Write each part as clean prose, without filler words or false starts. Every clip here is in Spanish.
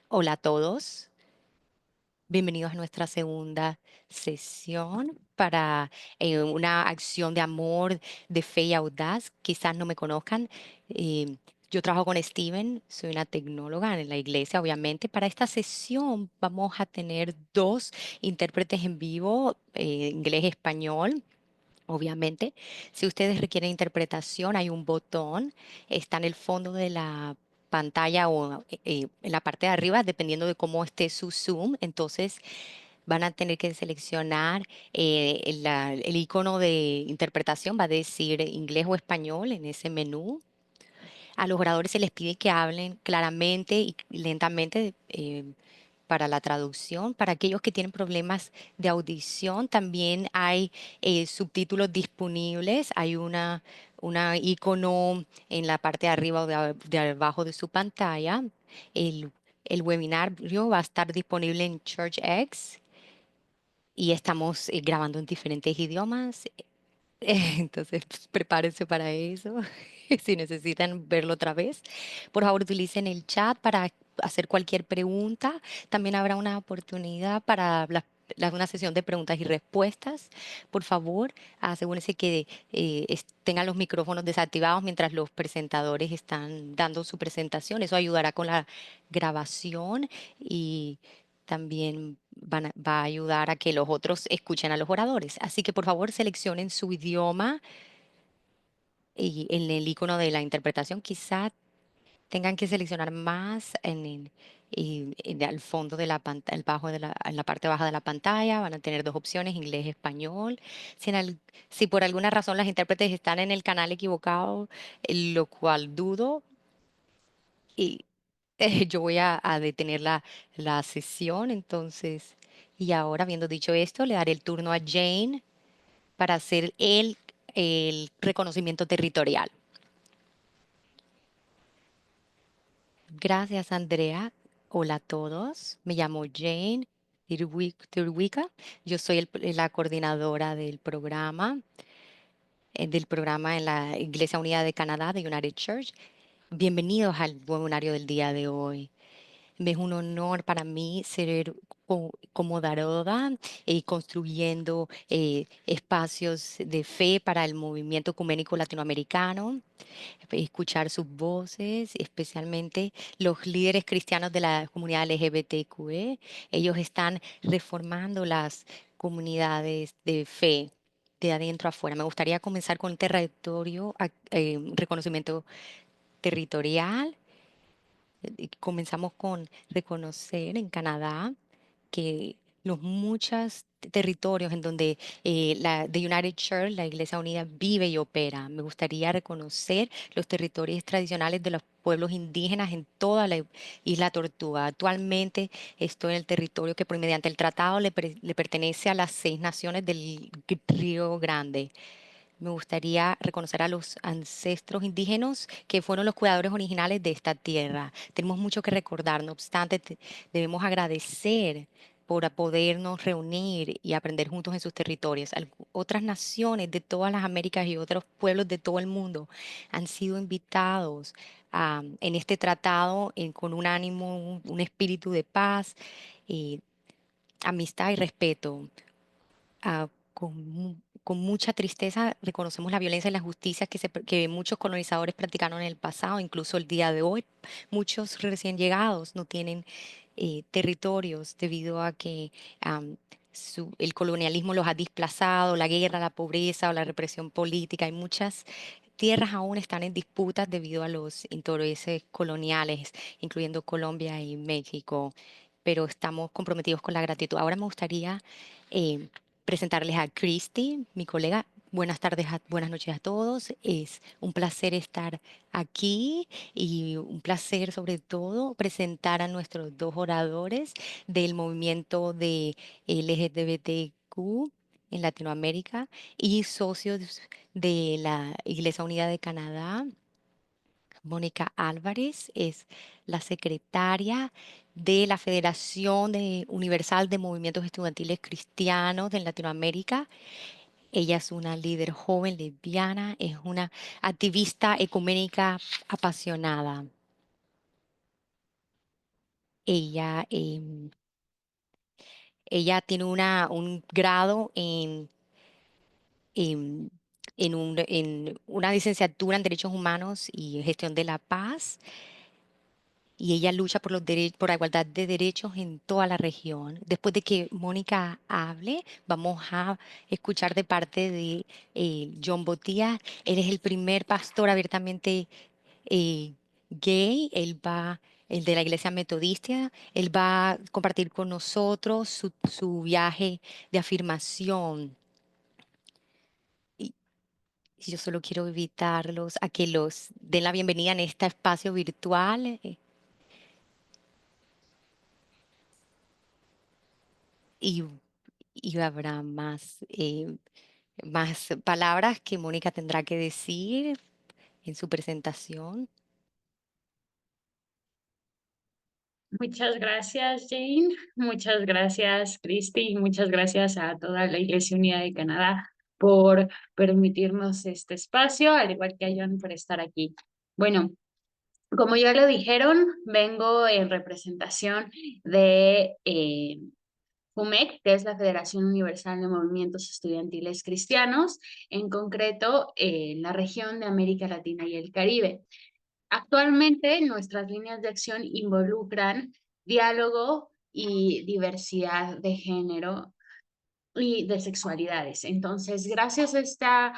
Hola a todos, bienvenidos a nuestra segunda sesión para una acción de amor, de fe y audaz. Quizás no me conozcan. Yo trabajo con Steven, soy una tecnóloga en la iglesia, obviamente. Para esta sesión vamos a tener dos intérpretes en vivo, inglés y español. Obviamente, si ustedes requieren interpretación, hay un botón, está en el fondo de la pantalla o en la parte de arriba, dependiendo de cómo esté su Zoom. Entonces, van a tener que seleccionar el icono de interpretación, va a decir inglés o español en ese menú. A los oradores se les pide que hablen claramente y lentamente para la traducción. Para aquellos que tienen problemas de audición, también hay subtítulos disponibles. Hay una icono en la parte de arriba o de abajo de su pantalla. El, el webinario va a estar disponible en ChurchX y estamos grabando en diferentes idiomas. Entonces, pues, prepárense para eso. Si necesitan verlo otra vez, por favor utilicen el chat para hacer cualquier pregunta. También habrá una oportunidad para una sesión de preguntas y respuestas. Por favor, asegúrense que tengan los micrófonos desactivados mientras los presentadores están dando su presentación. Eso ayudará con la grabación y también va a ayudar a que los otros escuchen a los oradores. Así que por favor seleccionen su idioma y en el icono de la interpretación quizá tengan que seleccionar más al fondo de la pantalla, en la parte baja de la pantalla. Van a tener dos opciones, inglés y español. Si por alguna razón las intérpretes están en el canal equivocado, lo cual dudo, y yo voy a detener la sesión. Entonces, y ahora, habiendo dicho esto, le daré el turno a Jane para hacer el reconocimiento territorial. Gracias, Andrea. Hola a todos. Me llamo Jane Tirwika. Yo soy la coordinadora del programa en la Iglesia Unida de Canadá, de United Church. Bienvenidos al webinario del día de hoy. Es un honor para mí ser como Daroda y construyendo espacios de fe para el movimiento ecuménico latinoamericano, escuchar sus voces, especialmente los líderes cristianos de la comunidad LGBTQE. Ellos están reformando las comunidades de fe de adentro a afuera. Me gustaría comenzar con el reconocimiento territorial. Comenzamos con reconocer en Canadá que los muchos territorios en donde The United Church, la Iglesia Unida, vive y opera. Me gustaría reconocer los territorios tradicionales de los pueblos indígenas en toda la isla Tortuga. Actualmente estoy en el territorio que mediante el tratado le pertenece a las 6 naciones del Río Grande. Me gustaría reconocer a los ancestros indígenas que fueron los cuidadores originales de esta tierra. Tenemos mucho que recordar, no obstante, debemos agradecer por podernos reunir y aprender juntos en sus territorios. Otras naciones de todas las Américas y otros pueblos de todo el mundo han sido invitados en este tratado con un ánimo, un espíritu de paz, eh, amistad y respeto. Con mucha tristeza reconocemos la violencia y la injusticia que muchos colonizadores practicaron en el pasado, incluso el día de hoy. Muchos recién llegados no tienen territorios debido a que el colonialismo los ha desplazado, la guerra, la pobreza o la represión política. Y muchas tierras aún están en disputas debido a los intereses coloniales, incluyendo Colombia y México, pero estamos comprometidos con la gratitud. Ahora me gustaría eh, presentarles a Christy, mi colega. Buenas tardes, buenas noches a todos. Es un placer estar aquí y un placer sobre todo presentar a nuestros dos oradores del movimiento de LGBTQ en Latinoamérica y socios de la Iglesia Unida de Canadá. Mónica Álvarez es la secretaria de la Universal de Movimientos Estudiantiles Cristianos de Latinoamérica. Ella es una líder joven lesbiana, es una activista ecuménica apasionada. Ella, ella tiene un grado en, en una licenciatura en Derechos Humanos y Gestión de la Paz. Y ella lucha por por la igualdad de derechos en toda la región. Después de que Mónica hable, vamos a escuchar de parte de John Botía. Él es el primer pastor abiertamente eh, gay. El de la Iglesia Metodista. Él va a compartir con nosotros su viaje de afirmación. Y y yo solo quiero invitarlos a que los den la bienvenida en este espacio virtual. Y y habrá más palabras que Mónica tendrá que decir en su presentación. Muchas gracias, Jane. Muchas gracias, Christy. Y muchas gracias a toda la Iglesia Unida de Canadá por permitirnos este espacio, al igual que a John por estar aquí. Bueno, como ya lo dijeron, vengo en representación de FUMEC, que es la Federación Universal de Movimientos Estudiantiles Cristianos, en concreto en la región de América Latina y el Caribe. Actualmente, nuestras líneas de acción involucran diálogo y diversidad de género y de sexualidades. Entonces, gracias a esta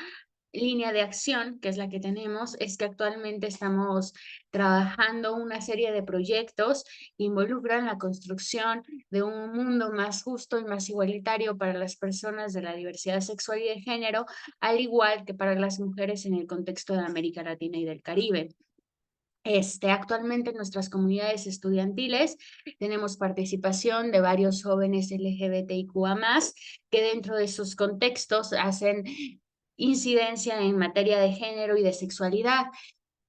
línea de acción, que es la que tenemos, es que actualmente estamos trabajando una serie de proyectos que involucran la construcción de un mundo más justo y más igualitario para las personas de la diversidad sexual y de género, al igual que para las mujeres en el contexto de América Latina y del Caribe. Actualmente en nuestras comunidades estudiantiles tenemos participación de varios jóvenes LGBTIQA+, que dentro de sus contextos hacen incidencia en materia de género y de sexualidad.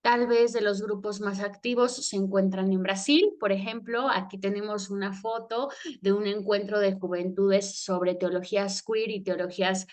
Tal vez de los grupos más activos se encuentran en Brasil. Por ejemplo, aquí tenemos una foto de un encuentro de juventudes sobre teologías queer y teologías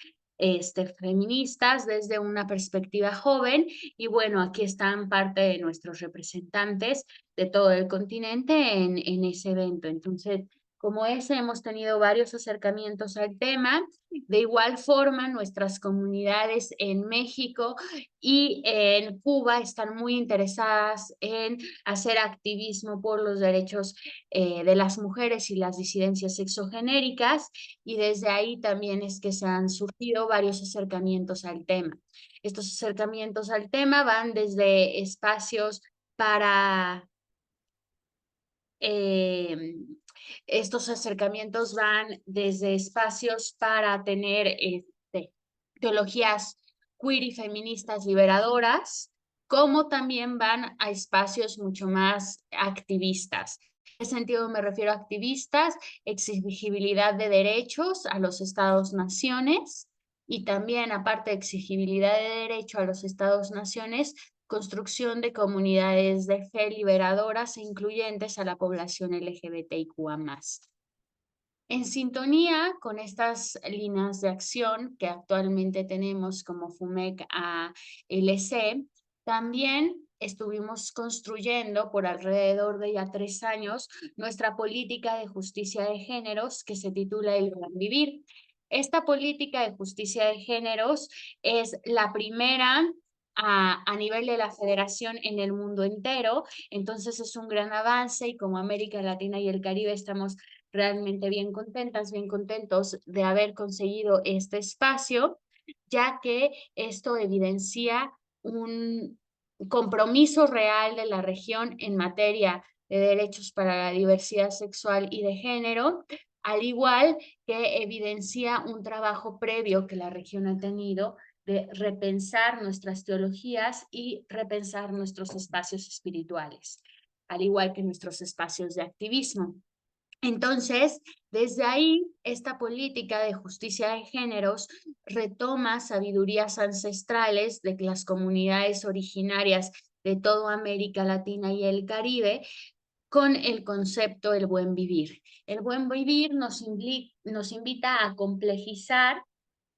feministas desde una perspectiva joven. Y bueno, aquí están parte de nuestros representantes de todo el continente en ese evento. Entonces, como ese, hemos tenido varios acercamientos al tema. De igual forma, nuestras comunidades en México y en Cuba están muy interesadas en hacer activismo por los derechos de las mujeres y las disidencias sexogenéricas, y desde ahí también es que se han surgido varios acercamientos al tema. Estos acercamientos al tema van desde espacios para eh, estos acercamientos van desde espacios para tener teologías queer y feministas liberadoras, como también van a espacios mucho más activistas. En ese sentido me refiero a activistas, exigibilidad de derechos a los estados-naciones, y también, aparte de exigibilidad de derecho a los estados-naciones, construcción de comunidades de fe liberadoras e incluyentes a la población LGBTIQA+. En sintonía con estas líneas de acción que actualmente tenemos como FUMEC ALC, también estuvimos construyendo por alrededor de ya 3 años nuestra política de justicia de géneros, que se titula El Buen Vivir. Esta política de justicia de géneros es la primera a nivel de la federación en el mundo entero. Entonces es un gran avance, y como América Latina y el Caribe estamos realmente bien contentas, bien contentos de haber conseguido este espacio, ya que esto evidencia un compromiso real de la región en materia de derechos para la diversidad sexual y de género, al igual que evidencia un trabajo previo que la región ha tenido de repensar nuestras teologías y repensar nuestros espacios espirituales, al igual que nuestros espacios de activismo. Entonces, desde ahí, esta política de justicia de géneros retoma sabidurías ancestrales de las comunidades originarias de toda América Latina y el Caribe con el concepto del buen vivir. El buen vivir nos invita a complejizar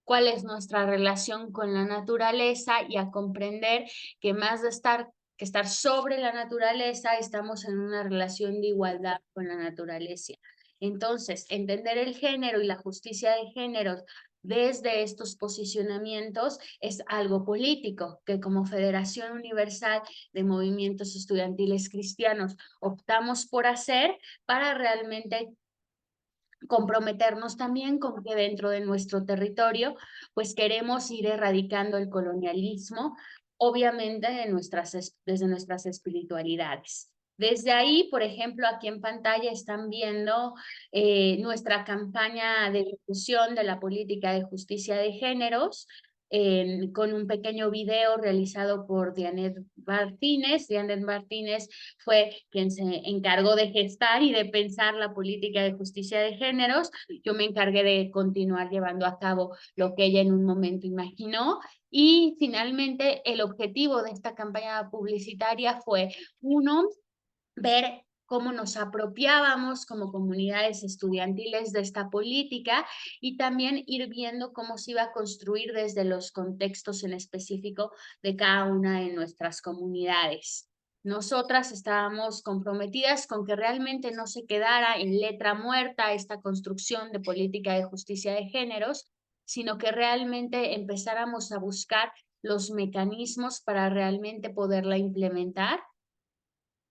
cuál es nuestra relación con la naturaleza y a comprender que más de estar que estar sobre la naturaleza, estamos en una relación de igualdad con la naturaleza. Entonces, entender el género y la justicia de género desde estos posicionamientos es algo político, que como Federación Universal de Movimientos Estudiantiles Cristianos optamos por hacer para realmente comprometernos también con que dentro de nuestro territorio, pues queremos ir erradicando el colonialismo, obviamente desde nuestras espiritualidades. Desde ahí, por ejemplo, aquí en pantalla están viendo nuestra campaña de difusión de la política de justicia de géneros, con un pequeño video realizado por Dianet Martínez. Dianet Martínez fue quien se encargó de gestar y de pensar la política de justicia de géneros. Yo me encargué de continuar llevando a cabo lo que ella en un momento imaginó. Y finalmente el objetivo de esta campaña publicitaria fue, uno, ver cómo nos apropiábamos como comunidades estudiantiles de esta política y también ir viendo cómo se iba a construir desde los contextos en específico de cada una de nuestras comunidades. Nosotras estábamos comprometidas con que realmente no se quedara en letra muerta esta construcción de política de justicia de géneros, sino que realmente empezáramos a buscar los mecanismos para realmente poderla implementar,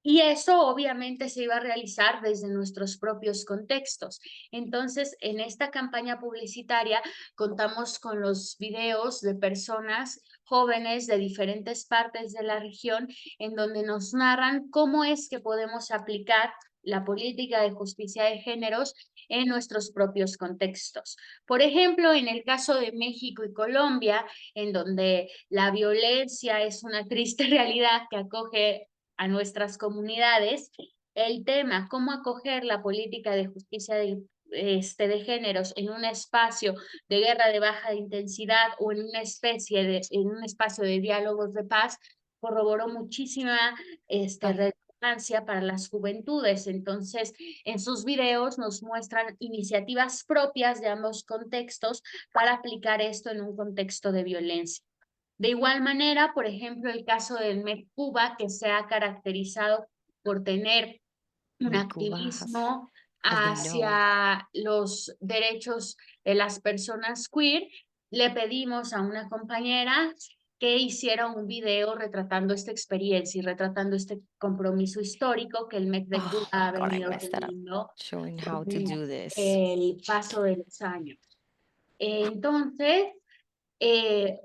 y eso obviamente se iba a realizar desde nuestros propios contextos. Entonces, en esta campaña publicitaria contamos con los videos de personas jóvenes de diferentes partes de la región en donde nos narran cómo es que podemos aplicar la política de justicia de géneros en nuestros propios contextos. Por ejemplo, en el caso de México y Colombia, en donde la violencia es una triste realidad que acoge a nuestras comunidades, el tema cómo acoger la política de justicia de géneros en un espacio de guerra de baja intensidad o en una en un espacio de diálogos de paz, corroboró muchísima Ah, relevancia para las juventudes. Entonces, en sus videos nos muestran iniciativas propias de ambos contextos para aplicar esto en un contexto de violencia. De igual manera, por ejemplo, el caso del MEC Cuba, que se ha caracterizado por tener un Cuba activismo has been known. hacia los derechos de las personas queer, le pedimos a una compañera que hiciera un video retratando esta experiencia y retratando este compromiso histórico que el MEC de Cuba Oh ha God, I venido messed that up. teniendo Showing how to con do this. el paso de los años. Entonces,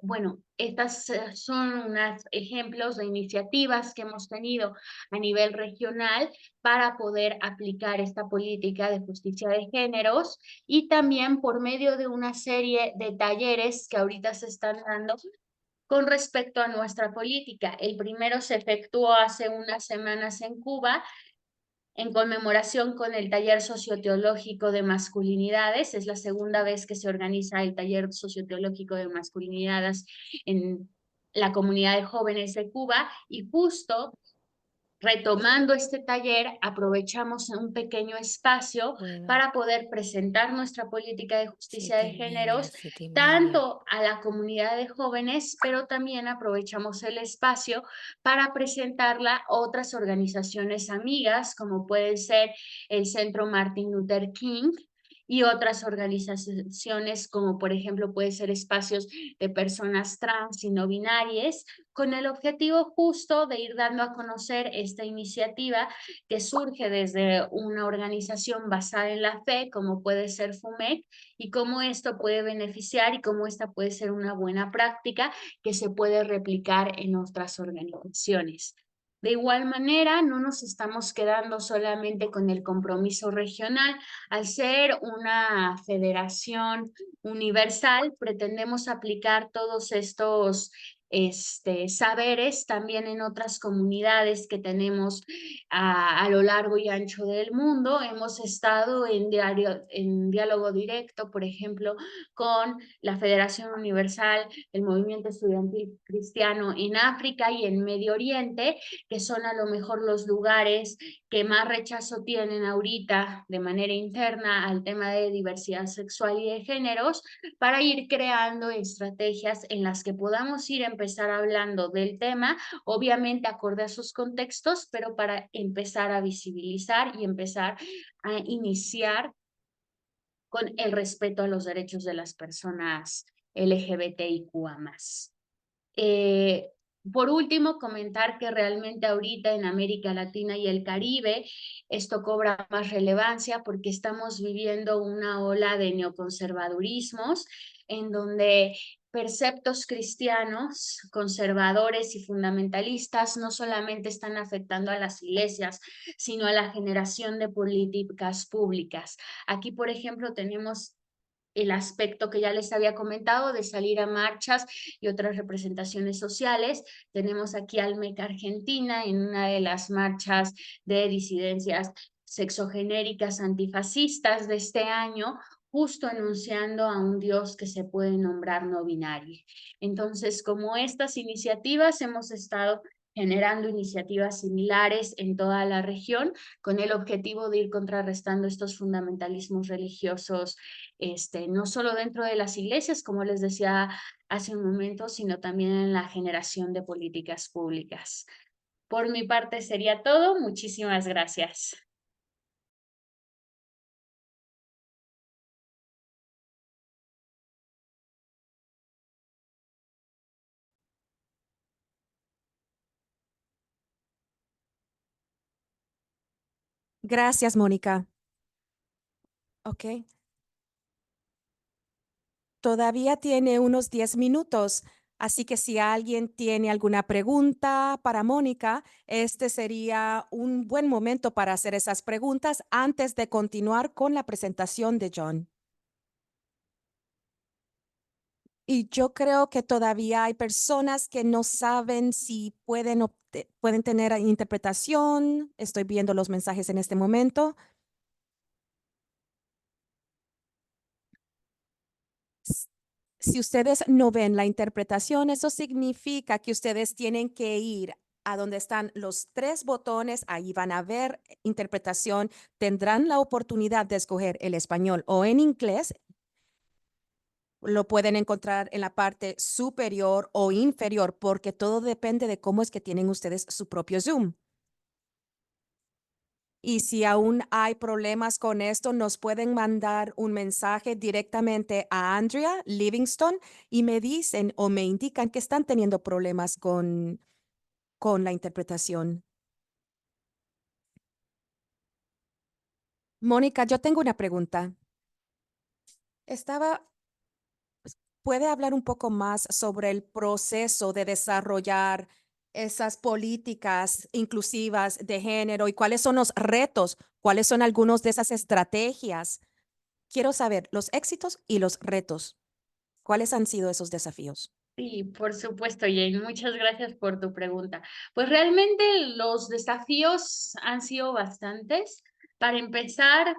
bueno, estas son unos ejemplos de iniciativas que hemos tenido a nivel regional para poder aplicar esta política de justicia de géneros, y también por medio de una serie de talleres que ahorita se están dando con respecto a nuestra política. El primero se efectuó hace unas semanas en Cuba en conmemoración con el taller socioteológico de masculinidades. Es la segunda vez que se organiza el taller socioteológico de masculinidades en la comunidad de jóvenes de Cuba, y justo retomando este taller, aprovechamos un pequeño espacio Puedo. para poder presentar nuestra política de justicia de géneros, Siete y media. tanto a la comunidad de jóvenes, pero también aprovechamos el espacio para presentarla a otras organizaciones amigas, como puede ser el Centro Martin Luther King, y otras organizaciones, como por ejemplo puede ser espacios de personas trans y no binarias, con el objetivo justo de ir dando a conocer esta iniciativa que surge desde una organización basada en la fe, como puede ser FUMEC, y cómo esto puede beneficiar y cómo esta puede ser una buena práctica que se puede replicar en otras organizaciones. De igual manera, no nos estamos quedando solamente con el compromiso regional. Al ser una federación universal, pretendemos aplicar todos estos saberes también en otras comunidades que tenemos a lo largo y ancho del mundo. Hemos estado en diálogo directo, por ejemplo, con la Federación Universal, el Movimiento Estudiantil Cristiano en África y en Medio Oriente, que son a lo mejor los lugares que más rechazo tienen ahorita de manera interna al tema de diversidad sexual y de géneros, para ir creando estrategias en las que podamos ir empezando empezar hablando del tema, obviamente acorde a sus contextos, pero para empezar a visibilizar y empezar a iniciar con el respeto a los derechos de las personas LGBTIQA+. Eh, por último, comentar que realmente ahorita en América Latina y el Caribe esto cobra más relevancia porque estamos viviendo una ola de neoconservadurismos en donde perceptos cristianos, conservadores y fundamentalistas no solamente están afectando a las iglesias, sino a la generación de políticas públicas. Aquí, por ejemplo, tenemos el aspecto que ya les había comentado de salir a marchas y otras representaciones sociales. Tenemos aquí al MEC Argentina en una de las marchas de disidencias sexogenéricas antifascistas de este año, justo enunciando a un Dios que se puede nombrar no binario. Entonces, como estas iniciativas, hemos estado generando iniciativas similares en toda la región con el objetivo de ir contrarrestando estos fundamentalismos religiosos no solo dentro de las iglesias, como les decía hace un momento, sino también en la generación de políticas públicas. Por mi parte sería todo. Muchísimas gracias. Gracias, Mónica. Ok. Todavía tiene unos 10 minutos, así que si alguien tiene alguna pregunta para Mónica, este sería un buen momento para hacer esas preguntas antes de continuar con la presentación de John. Y yo creo que todavía hay personas que no saben si pueden tener interpretación. Estoy viendo los mensajes en este momento. Si ustedes no ven la interpretación, eso significa que ustedes tienen que ir a donde están los 3 botones, ahí van a ver interpretación, tendrán la oportunidad de escoger el español o en inglés. Lo pueden encontrar en la parte superior o inferior porque todo depende de cómo es que tienen ustedes su propio Zoom. Y si aún hay problemas con esto, nos pueden mandar un mensaje directamente a Andrea Livingston y me dicen o me indican que están teniendo problemas con la interpretación. Mónica, yo tengo una pregunta. ¿Puede hablar un poco más sobre el proceso de desarrollar esas políticas inclusivas de género y cuáles son los retos? ¿Cuáles son algunos de esas estrategias? Quiero saber los éxitos y los retos. ¿Cuáles han sido esos desafíos? Sí, por supuesto, Jane. Muchas gracias por tu pregunta. Pues realmente los desafíos han sido bastantes. Para empezar,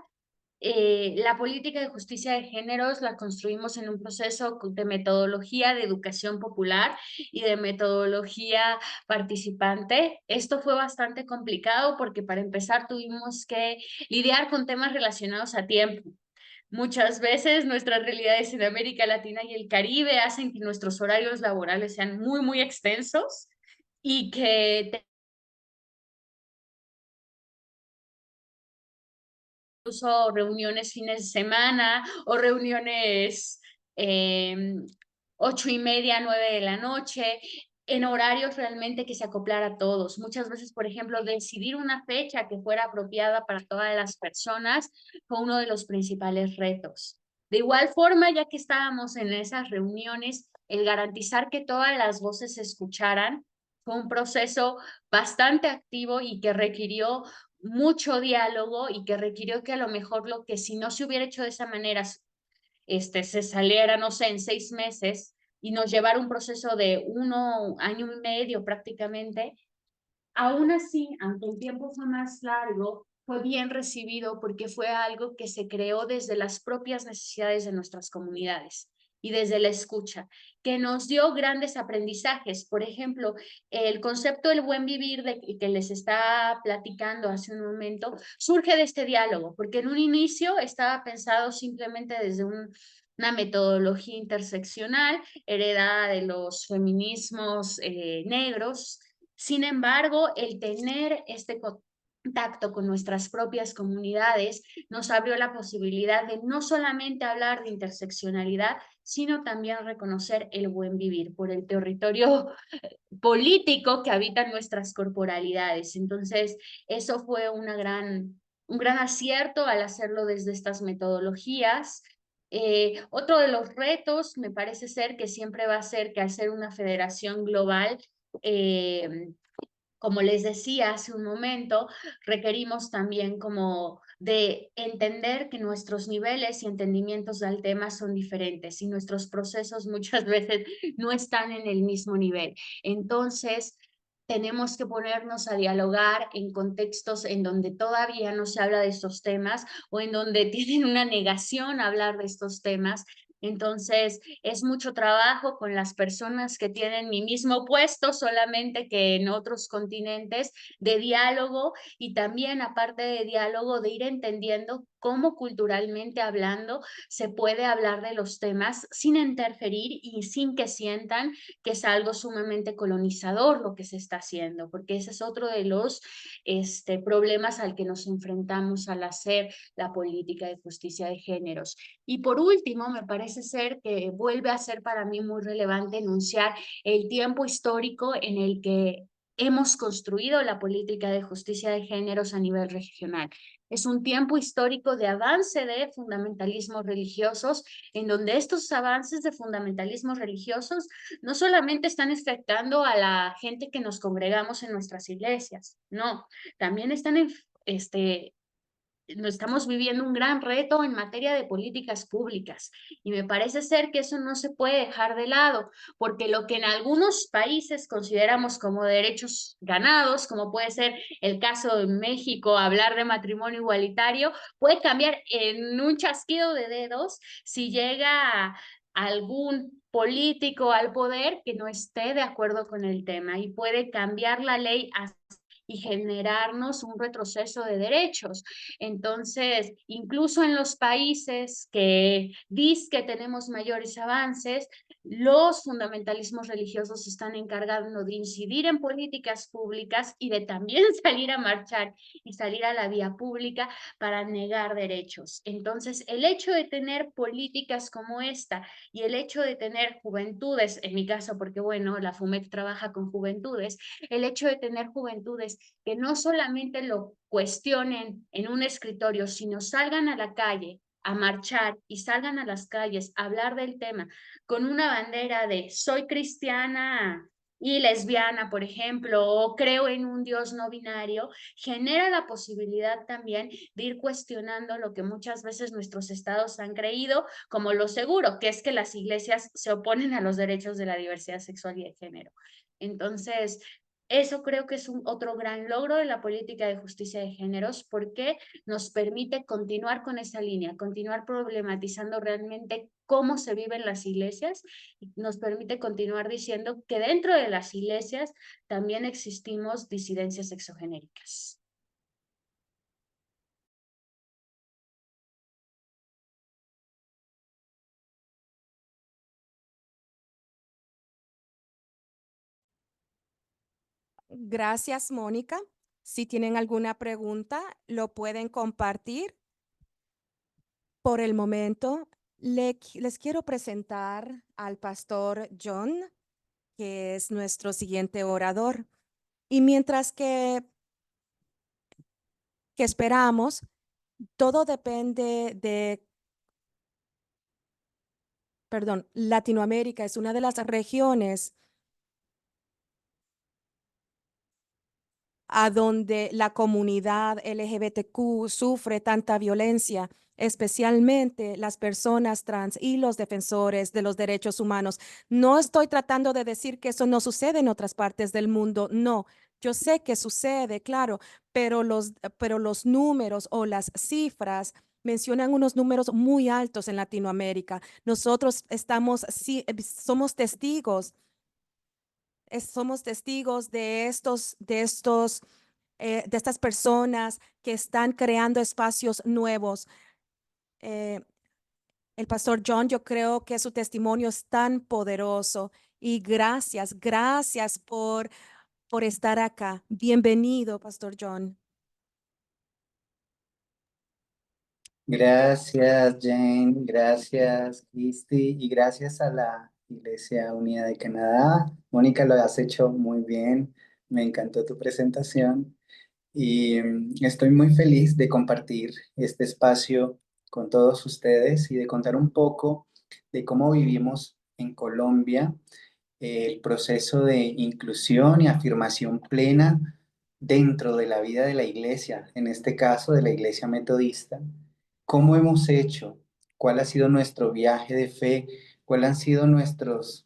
la política de justicia de géneros la construimos en un proceso de metodología de educación popular y de metodología participante. Esto fue bastante complicado porque para empezar tuvimos que lidiar con temas relacionados a tiempo. Muchas veces nuestras realidades en América Latina y el Caribe hacen que nuestros horarios laborales sean muy, muy extensos y que incluso reuniones fines de semana o reuniones 8:30, 9 de la noche, en horarios realmente que se acoplara a todos. Muchas veces, por ejemplo, decidir una fecha que fuera apropiada para todas las personas fue uno de los principales retos. De igual forma, ya que estábamos en esas reuniones, el garantizar que todas las voces se escucharan fue un proceso bastante activo y que requirió mucho diálogo y que requirió que a lo mejor lo que si no se hubiera hecho de esa manera, se saliera, no sé, en 6 meses y nos llevara un proceso de 1 año y medio prácticamente, aún así, aunque el tiempo fue más largo, fue bien recibido porque fue algo que se creó desde las propias necesidades de nuestras comunidades y desde la escucha, que nos dio grandes aprendizajes. Por ejemplo, el concepto del buen vivir que les estaba platicando hace un momento surge de este diálogo, porque en un inicio estaba pensado simplemente desde un una metodología interseccional heredada de los feminismos negros. Sin embargo, el tener este contacto con nuestras propias comunidades nos abrió la posibilidad de no solamente hablar de interseccionalidad, sino también reconocer el buen vivir por el territorio político que habitan nuestras corporalidades. Entonces, eso fue un gran acierto al hacerlo desde estas metodologías. Otro de los retos me parece ser que siempre va a ser que al ser una federación global, como les decía hace un momento, requerimos también como de entender que nuestros niveles y entendimientos del tema son diferentes y nuestros procesos muchas veces no están en el mismo nivel. Entonces, tenemos que ponernos a dialogar en contextos en donde todavía no se habla de estos temas o en donde tienen una negación a hablar de estos temas. Entonces, es mucho trabajo con las personas que tienen mi mismo puesto, solamente que en otros continentes, de diálogo y también, aparte de diálogo, de ir entendiendo cómo culturalmente hablando se puede hablar de los temas sin interferir y sin que sientan que es algo sumamente colonizador lo que se está haciendo, porque ese es otro de los problemas al que nos enfrentamos al hacer la política de justicia de géneros. Y por último, me parece ser que vuelve a ser para mí muy relevante enunciar el tiempo histórico en el que hemos construido la política de justicia de géneros a nivel regional. Es un tiempo histórico de avance de fundamentalismos religiosos, en donde estos avances de fundamentalismos religiosos no solamente están afectando a la gente que nos congregamos en nuestras iglesias, no, también están estamos viviendo un gran reto en materia de políticas públicas y me parece ser que eso no se puede dejar de lado, porque lo que en algunos países consideramos como derechos ganados, como puede ser el caso de México, hablar de matrimonio igualitario, puede cambiar en un chasquido de dedos si llega algún político al poder que no esté de acuerdo con el tema y puede cambiar la ley y generarnos un retroceso de derechos. Entonces, incluso en los países que dicen que tenemos mayores avances, los fundamentalismos religiosos están encargando de incidir en políticas públicas y de también salir a marchar y salir a la vía pública para negar derechos. Entonces, el hecho de tener políticas como esta y el hecho de tener juventudes, en mi caso, porque bueno, la FUMEC trabaja con juventudes, el hecho de tener juventudes que no solamente lo cuestionen en un escritorio, sino salgan a la calle a marchar y salgan a las calles a hablar del tema con una bandera de soy cristiana y lesbiana, por ejemplo, o creo en un Dios no binario, genera la posibilidad también de ir cuestionando lo que muchas veces nuestros estados han creído como lo seguro, que es que las iglesias se oponen a los derechos de la diversidad sexual y de género. Entonces, eso creo que es otro gran logro de la política de justicia de géneros porque nos permite continuar con esa línea, continuar problematizando realmente cómo se vive en las iglesias y nos permite continuar diciendo que dentro de las iglesias también existimos disidencias sexogenéricas. Gracias, Mónica. Si tienen alguna pregunta, lo pueden compartir. Por el momento, les quiero presentar al pastor John, que es nuestro siguiente orador. Y mientras que esperamos, todo depende perdón, Latinoamérica es una de las regiones a donde la comunidad LGBTQ sufre tanta violencia, especialmente las personas trans y los defensores de los derechos humanos. No estoy tratando de decir que eso no sucede en otras partes del mundo, no. Yo sé que sucede, claro, pero los números o las cifras mencionan unos números muy altos en Latinoamérica. Nosotros somos testigos somos testigos de de estas personas que están creando espacios nuevos. El pastor John, yo creo que su testimonio es tan poderoso y gracias por estar acá. Bienvenido, pastor John. Gracias, Jane, gracias, Cristi, y gracias a la Iglesia Unida de Canadá. Mónica, lo has hecho muy bien, me encantó tu presentación y estoy muy feliz de compartir este espacio con todos ustedes y de contar un poco de cómo vivimos en Colombia el proceso de inclusión y afirmación plena dentro de la vida de la iglesia, en este caso de la iglesia metodista. ¿Cómo hemos hecho? ¿Cuál ha sido nuestro viaje de fe? ¿Cuáles han sido nuestros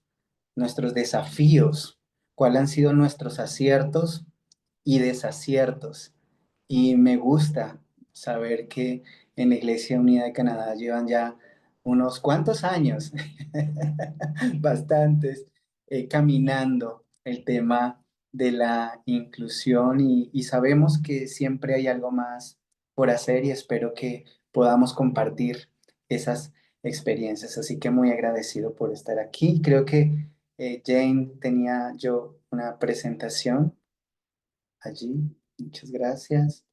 desafíos? ¿Cuáles han sido nuestros aciertos y desaciertos? Y me gusta saber que en la Iglesia Unida de Canadá llevan ya unos cuantos años, bastantes, caminando el tema de la inclusión y sabemos que siempre hay algo más por hacer y espero que podamos compartir esas experiencias. Así que muy agradecido por estar aquí. Creo que Jane tenía yo una presentación allí. Muchas gracias.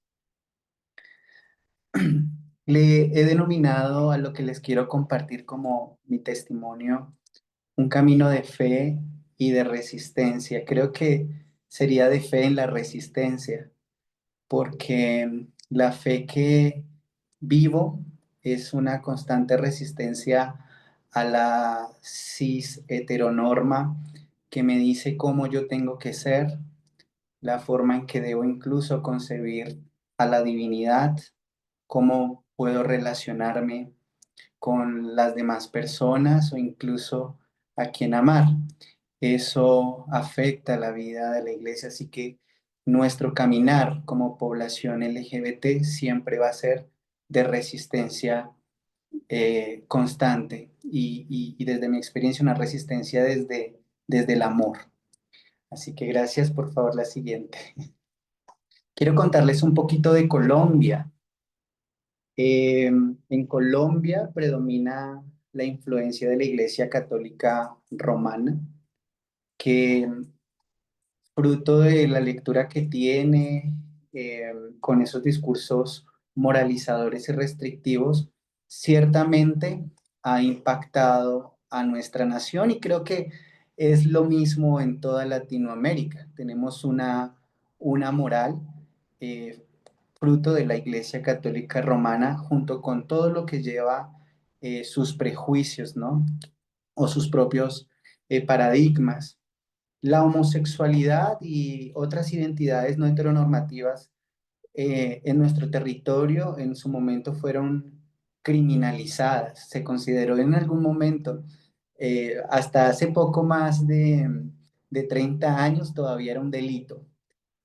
Le he denominado a lo que les quiero compartir como mi testimonio un camino de fe y de resistencia. Creo que sería de fe en la resistencia, porque la fe que vivo es una constante resistencia a la cis heteronorma que me dice cómo yo tengo que ser, la forma en que debo incluso concebir a la divinidad, cómo puedo relacionarme con las demás personas o incluso a quien amar. Eso afecta la vida de la iglesia, así que nuestro caminar como población LGBT siempre va a ser de resistencia constante y desde mi experiencia una resistencia desde el amor. Así que gracias, por favor, la siguiente. Quiero contarles un poquito de Colombia. En Colombia predomina la influencia de la Iglesia Católica Romana, que fruto de la lectura que tiene con esos discursos moralizadores y restrictivos, ciertamente ha impactado a nuestra nación y creo que es lo mismo en toda Latinoamérica. Tenemos una moral eh, fruto de la Iglesia Católica Romana, junto con todo lo que lleva sus prejuicios, ¿no? O sus propios paradigmas. La homosexualidad y otras identidades no heteronormativas en nuestro territorio en su momento fueron criminalizadas. Se consideró en algún momento, hasta hace poco más de 30 años, todavía era un delito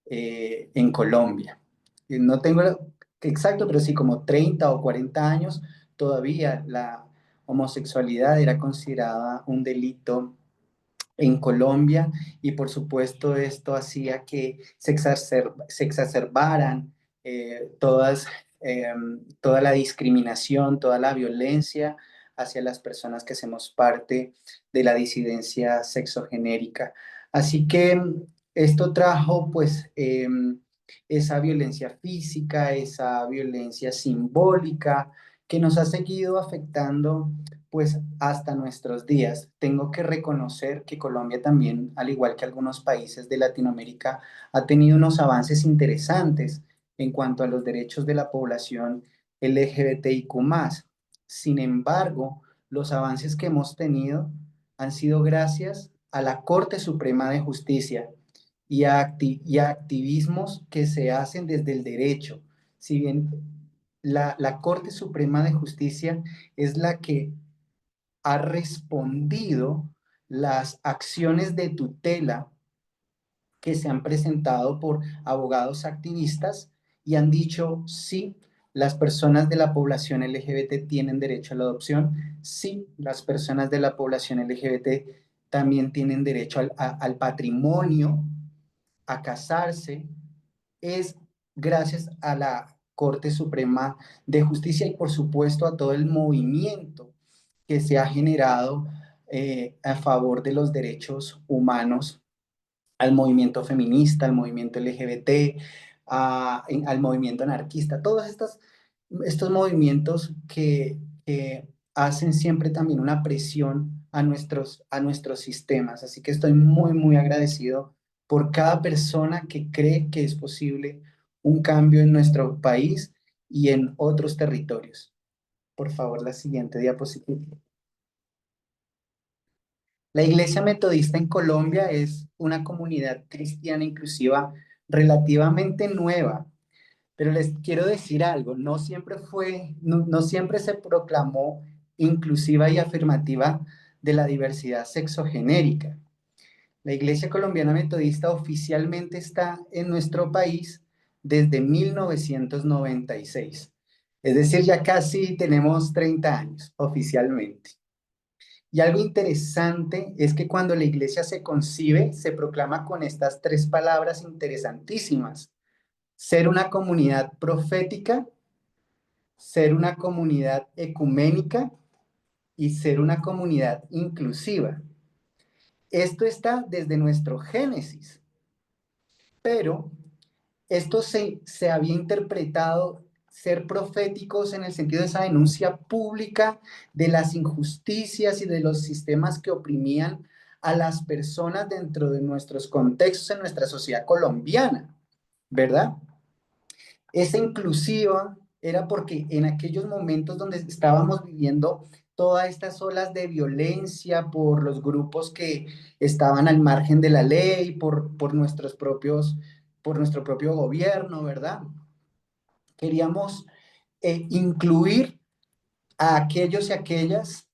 en Colombia. No tengo exacto, pero sí como 30 o 40 años, todavía la homosexualidad era considerada un delito en Colombia y por supuesto esto hacía que se exacerbaran todas, toda la discriminación, toda la violencia hacia las personas que hacemos parte de la disidencia sexogenérica. Así que esto trajo pues esa violencia física, esa violencia simbólica que nos ha seguido afectando pues hasta nuestros días. Tengo que reconocer que Colombia también, al igual que algunos países de Latinoamérica, ha tenido unos avances interesantes en cuanto a los derechos de la población LGBTIQ+. Sin embargo, los avances que hemos tenido han sido gracias a la Corte Suprema de Justicia y a activismos que se hacen desde el derecho. Si bien la Corte Suprema de Justicia es la que ha respondido las acciones de tutela que se han presentado por abogados activistas y han dicho sí, las personas de la población LGBT tienen derecho a la adopción, sí, las personas de la población LGBT también tienen derecho al patrimonio, a casarse, es gracias a la Corte Suprema de Justicia y por supuesto a todo el movimiento que se ha generado a favor de los derechos humanos, al movimiento feminista, al movimiento LGBT, al movimiento anarquista, todos estos movimientos que hacen siempre también una presión a nuestros sistemas. Así que estoy muy, muy agradecido por cada persona que cree que es posible un cambio en nuestro país y en otros territorios. Por favor, la siguiente diapositiva. La Iglesia Metodista en Colombia es una comunidad cristiana inclusiva relativamente nueva, pero les quiero decir algo, no siempre se proclamó inclusiva y afirmativa de la diversidad sexogenérica. La Iglesia Colombiana Metodista oficialmente está en nuestro país desde 1996. Es decir, ya casi tenemos 30 años oficialmente. Y algo interesante es que cuando la iglesia se concibe, se proclama con estas tres palabras interesantísimas: ser una comunidad profética, ser una comunidad ecuménica y ser una comunidad inclusiva. Esto está desde nuestro Génesis, pero esto se había interpretado ser proféticos en el sentido de esa denuncia pública de las injusticias y de los sistemas que oprimían a las personas dentro de nuestros contextos en nuestra sociedad colombiana, ¿verdad? Esa inclusiva era porque en aquellos momentos donde estábamos viviendo todas estas olas de violencia por los grupos que estaban al margen de la ley, por nuestro propio gobierno, ¿verdad? Queríamos incluir a aquellos y aquellas,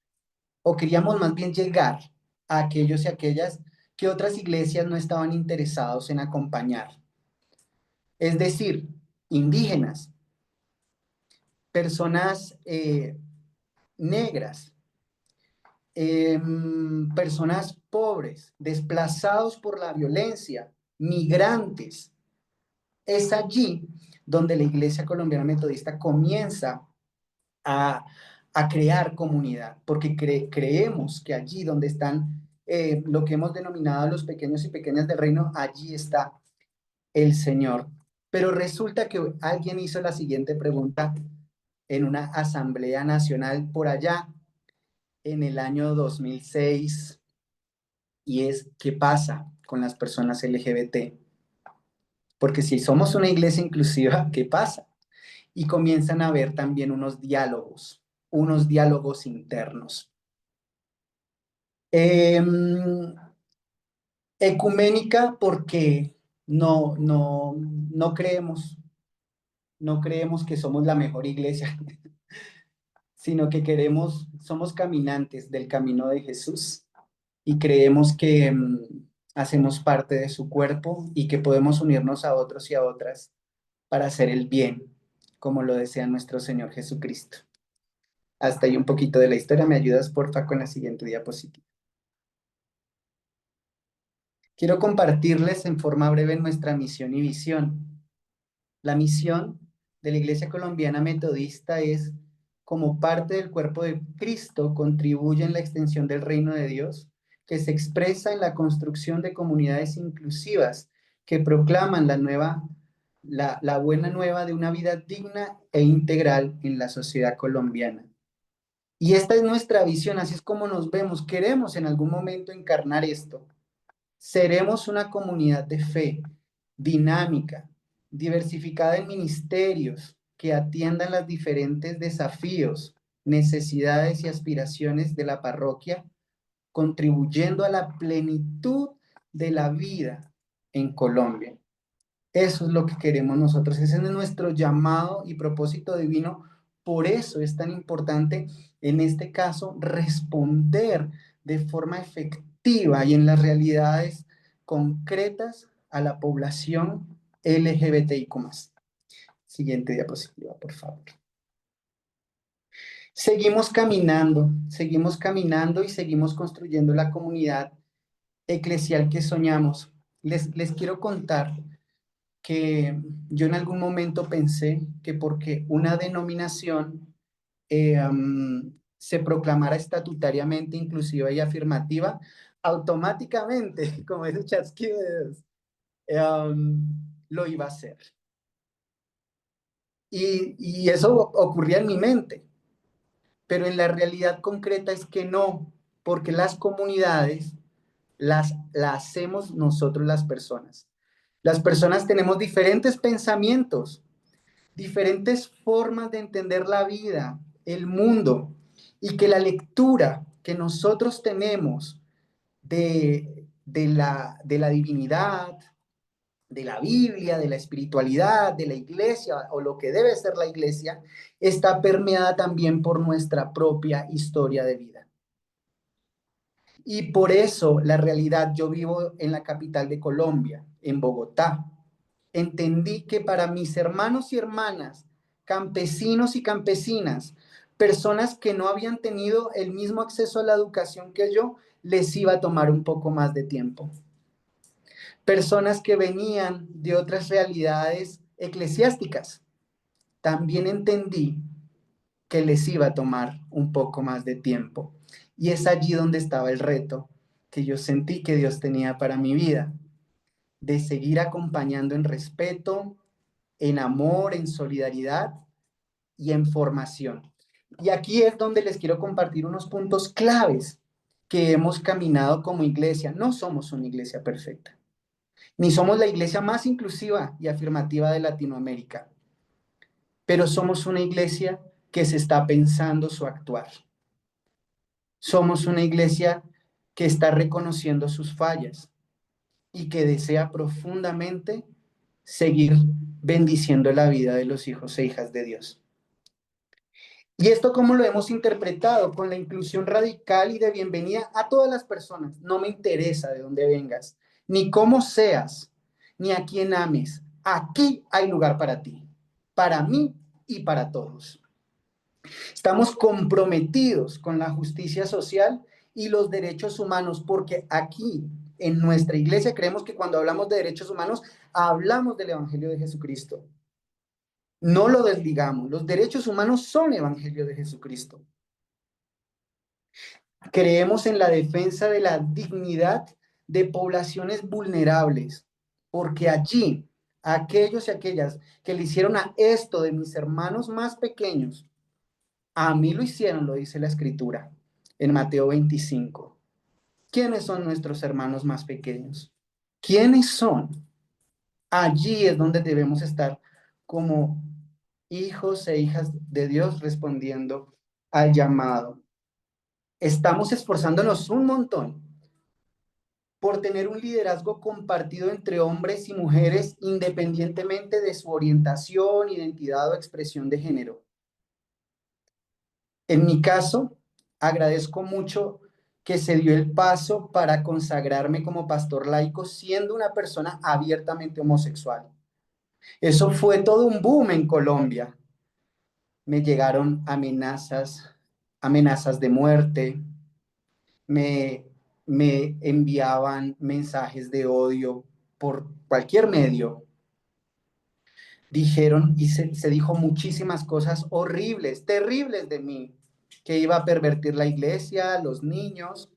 o queríamos más bien llegar a aquellos y aquellas que otras iglesias no estaban interesados en acompañar. Es decir, indígenas, personas negras, personas pobres, desplazados por la violencia, migrantes. Es allí donde la Iglesia Colombiana Metodista comienza a crear comunidad, porque creemos que allí donde están lo que hemos denominado los pequeños y pequeñas del reino, allí está el Señor. Pero resulta que alguien hizo la siguiente pregunta en una asamblea nacional por allá en el año 2006, y es: ¿qué pasa con las personas LGBT? Porque si somos una iglesia inclusiva, ¿qué pasa? Y comienzan a haber también unos diálogos internos. Ecuménica porque no creemos que somos la mejor iglesia, sino que somos caminantes del camino de Jesús y creemos que hacemos parte de su cuerpo y que podemos unirnos a otros y a otras para hacer el bien, como lo desea nuestro Señor Jesucristo. Hasta ahí un poquito de la historia. ¿Me ayudas, porfa, con la siguiente diapositiva? Quiero compartirles en forma breve nuestra misión y visión. La misión de la Iglesia Colombiana Metodista es: como parte del cuerpo de Cristo, contribuye en la extensión del reino de Dios, que se expresa en la construcción de comunidades inclusivas que proclaman la buena nueva de una vida digna e integral en la sociedad colombiana. Y esta es nuestra visión, así es como nos vemos. Queremos en algún momento encarnar esto. Seremos una comunidad de fe, dinámica, diversificada en ministerios que atiendan los diferentes desafíos, necesidades y aspiraciones de la parroquia, contribuyendo a la plenitud de la vida en Colombia. Eso es lo que queremos nosotros, ese es nuestro llamado y propósito divino. Por eso es tan importante, en este caso, responder de forma efectiva y en las realidades concretas a la población LGBTIQ+. Siguiente diapositiva, por favor. Seguimos caminando y seguimos construyendo la comunidad eclesial que soñamos. Les quiero contar que yo en algún momento pensé que porque una denominación se proclamara estatutariamente inclusiva y afirmativa, automáticamente, como ese chasquido de dedos, lo iba a hacer. Y eso ocurría en mi mente, pero en la realidad concreta es que no, porque las comunidades las hacemos nosotros las personas. Las personas tenemos diferentes pensamientos, diferentes formas de entender la vida, el mundo, y que la lectura que nosotros tenemos de la divinidad, de la Biblia, de la espiritualidad, de la iglesia o lo que debe ser la iglesia, está permeada también por nuestra propia historia de vida. Y por eso la realidad, yo vivo en la capital de Colombia, en Bogotá. Entendí que para mis hermanos y hermanas, campesinos y campesinas, personas que no habían tenido el mismo acceso a la educación que yo, les iba a tomar un poco más de tiempo. Personas que venían de otras realidades eclesiásticas, también entendí que les iba a tomar un poco más de tiempo. Y es allí donde estaba el reto que yo sentí que Dios tenía para mi vida, de seguir acompañando en respeto, en amor, en solidaridad y en formación. Y aquí es donde les quiero compartir unos puntos claves que hemos caminado como iglesia. No somos una iglesia perfecta, ni somos la iglesia más inclusiva y afirmativa de Latinoamérica, pero somos una iglesia que se está pensando su actuar. Somos una iglesia que está reconociendo sus fallas y que desea profundamente seguir bendiciendo la vida de los hijos e hijas de Dios. ¿Y esto cómo lo hemos interpretado? Con la inclusión radical y de bienvenida a todas las personas. No me interesa de dónde vengas, ni cómo seas, ni a quién ames. Aquí hay lugar para ti, para mí y para todos. Estamos comprometidos con la justicia social y los derechos humanos, porque aquí en nuestra iglesia creemos que cuando hablamos de derechos humanos, hablamos del Evangelio de Jesucristo. No lo desligamos. Los derechos humanos son Evangelio de Jesucristo. Creemos en la defensa de la dignidad de poblaciones vulnerables, porque allí, aquellos y aquellas que le hicieron a esto de mis hermanos más pequeños, a mí lo hicieron, lo dice la Escritura en Mateo 25. ¿Quiénes son nuestros hermanos más pequeños? ¿Quiénes son? Allí es donde debemos estar como hijos e hijas de Dios respondiendo al llamado. Estamos esforzándonos un montón por tener un liderazgo compartido entre hombres y mujeres independientemente de su orientación, identidad o expresión de género. En mi caso, agradezco mucho que se dio el paso para consagrarme como pastor laico siendo una persona abiertamente homosexual. Eso fue todo un boom en Colombia. Me llegaron amenazas de muerte, me enviaban mensajes de odio por cualquier medio. Dijeron y se dijo muchísimas cosas horribles, terribles de mí, que iba a pervertir la iglesia, los niños,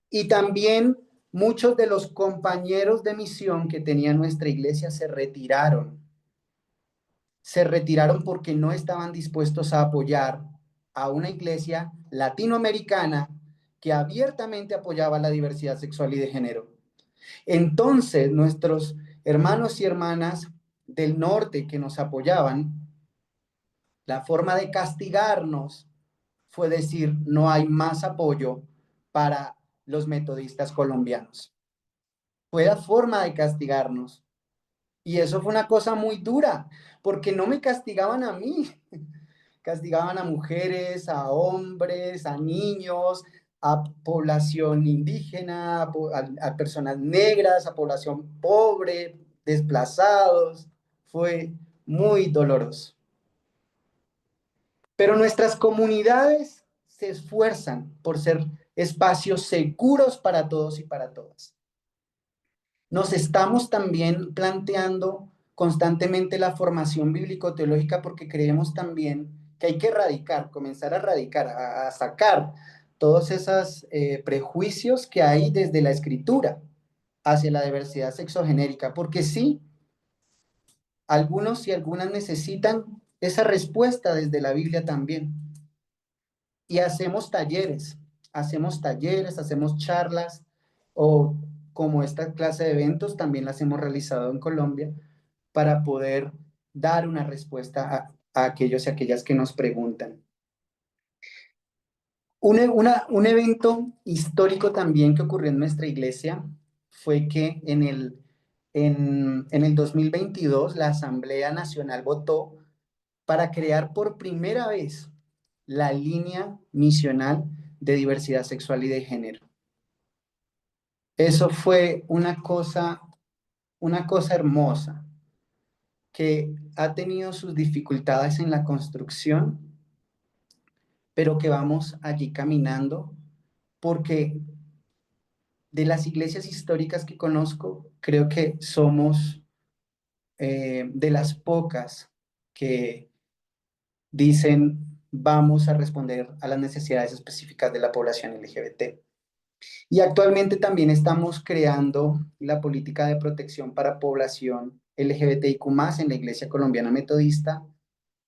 y también muchos de los compañeros de misión que tenía nuestra iglesia se retiraron. Se retiraron porque no estaban dispuestos a apoyar a una iglesia latinoamericana que abiertamente apoyaba la diversidad sexual y de género. Entonces, nuestros hermanos y hermanas del norte que nos apoyaban, la forma de castigarnos fue decir, no hay más apoyo para los metodistas colombianos. Fue la forma de castigarnos. Y eso fue una cosa muy dura, porque no me castigaban a mí, castigaban a mujeres, a hombres, a niños, a población indígena, a personas negras, a población pobre, desplazados. Fue muy doloroso. Pero nuestras comunidades se esfuerzan por ser espacios seguros para todos y para todas. Nos estamos también planteando constantemente la formación bíblico-teológica porque creemos también que hay que erradicar, comenzar a erradicar, a sacar todos esos prejuicios que hay desde la escritura hacia la diversidad sexogenérica, porque sí, algunos y algunas necesitan esa respuesta desde la Biblia también. Y hacemos talleres, hacemos charlas, o como esta clase de eventos también las hemos realizado en Colombia, para poder dar una respuesta a aquellos y aquellas que nos preguntan. Un evento histórico también que ocurrió en nuestra iglesia fue que en el 2022 la Asamblea Nacional votó para crear por primera vez la línea misional de diversidad sexual y de género. Eso fue una cosa hermosa, que ha tenido sus dificultades en la construcción, pero que vamos allí caminando, porque de las iglesias históricas que conozco, creo que somos de las pocas que dicen vamos a responder a las necesidades específicas de la población LGBT. Y actualmente también estamos creando la política de protección para población LGBTIQ+ en la Iglesia Colombiana Metodista,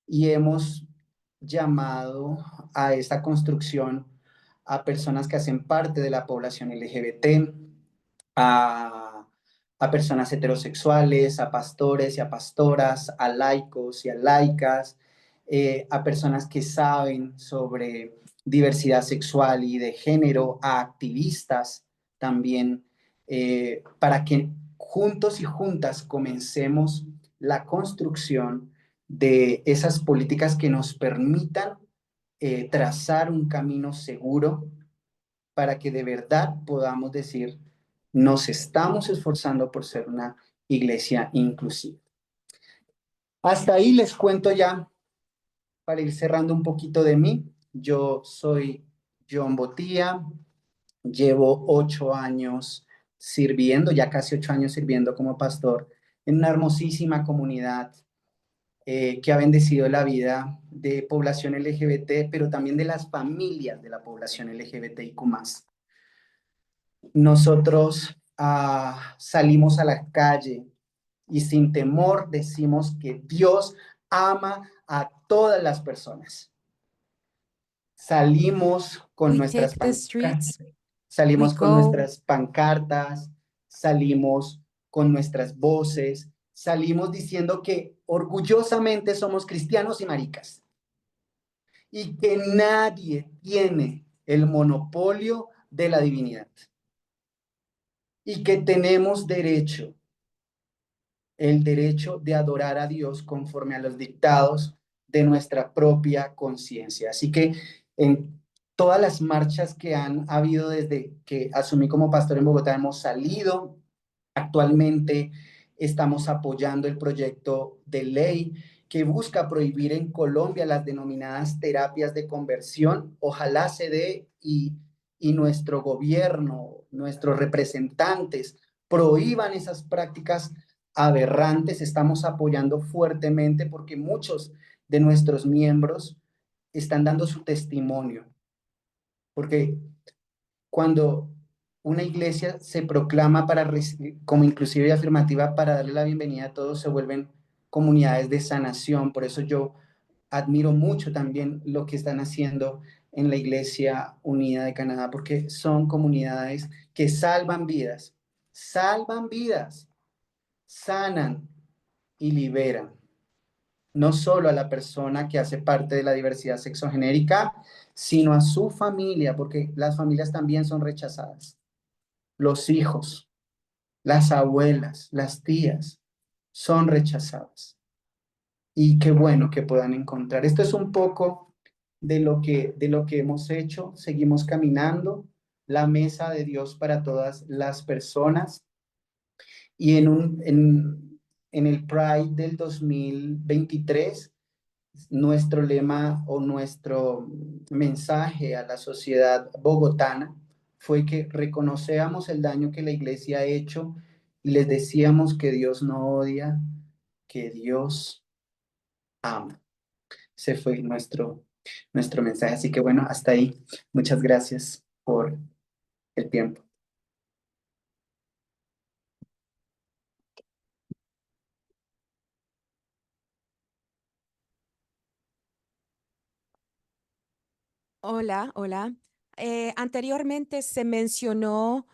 y hemos llamado a esta construcción a personas que hacen parte de la población LGBT, a personas heterosexuales, a pastores y a pastoras, a laicos y a laicas, a personas que saben sobre diversidad sexual y de género, a activistas también, para que juntos y juntas comencemos la construcción de esas políticas que nos permitan trazar un camino seguro para que de verdad podamos decir, nos estamos esforzando por ser una iglesia inclusiva. Hasta ahí les cuento ya, para ir cerrando un poquito de mí. Yo soy John Botía, llevo 8 años sirviendo, ya casi 8 años sirviendo como pastor en una hermosísima comunidad que ha bendecido la vida de población LGBT, pero también de las familias de la población LGBTIQ+. Nosotros salimos a la calle y sin temor decimos que Dios ama a todas las personas. Salimos con We nuestras take the streets. salimos We con go. nuestras pancartas, salimos con nuestras voces, salimos diciendo que orgullosamente somos cristianos y maricas, y que nadie tiene el monopolio de la divinidad, y que tenemos el derecho de adorar a Dios conforme a los dictados de nuestra propia conciencia. Así que en todas las marchas que han habido desde que asumí como pastor en Bogotá, hemos salido. Actualmente estamos apoyando el proyecto de ley que busca prohibir en Colombia las denominadas terapias de conversión. Ojalá se dé y nuestro gobierno, nuestros representantes prohíban esas prácticas aberrantes. Estamos apoyando fuertemente porque muchos de nuestros miembros están dando su testimonio. Porque cuando una iglesia se proclama como inclusiva y afirmativa para darle la bienvenida a todos, se vuelven comunidades de sanación. Por eso yo admiro mucho también lo que están haciendo en la Iglesia Unida de Canadá, porque son comunidades que salvan vidas, sanan y liberan, no solo a la persona que hace parte de la diversidad sexogenérica, sino a su familia, porque las familias también son rechazadas. Los hijos, las abuelas, las tías son rechazadas. Y qué bueno que puedan encontrar. Esto es un poco de lo que hemos hecho. Seguimos caminando la mesa de Dios para todas las personas. Y en el Pride del 2023, nuestro lema o nuestro mensaje a la sociedad bogotana fue que reconocíamos el daño que la iglesia ha hecho y les decíamos que Dios no odia, que Dios ama. se fue nuestro mensaje. Así que bueno, hasta ahí. Muchas gracias por el tiempo. Hola, hola. Anteriormente se mencionó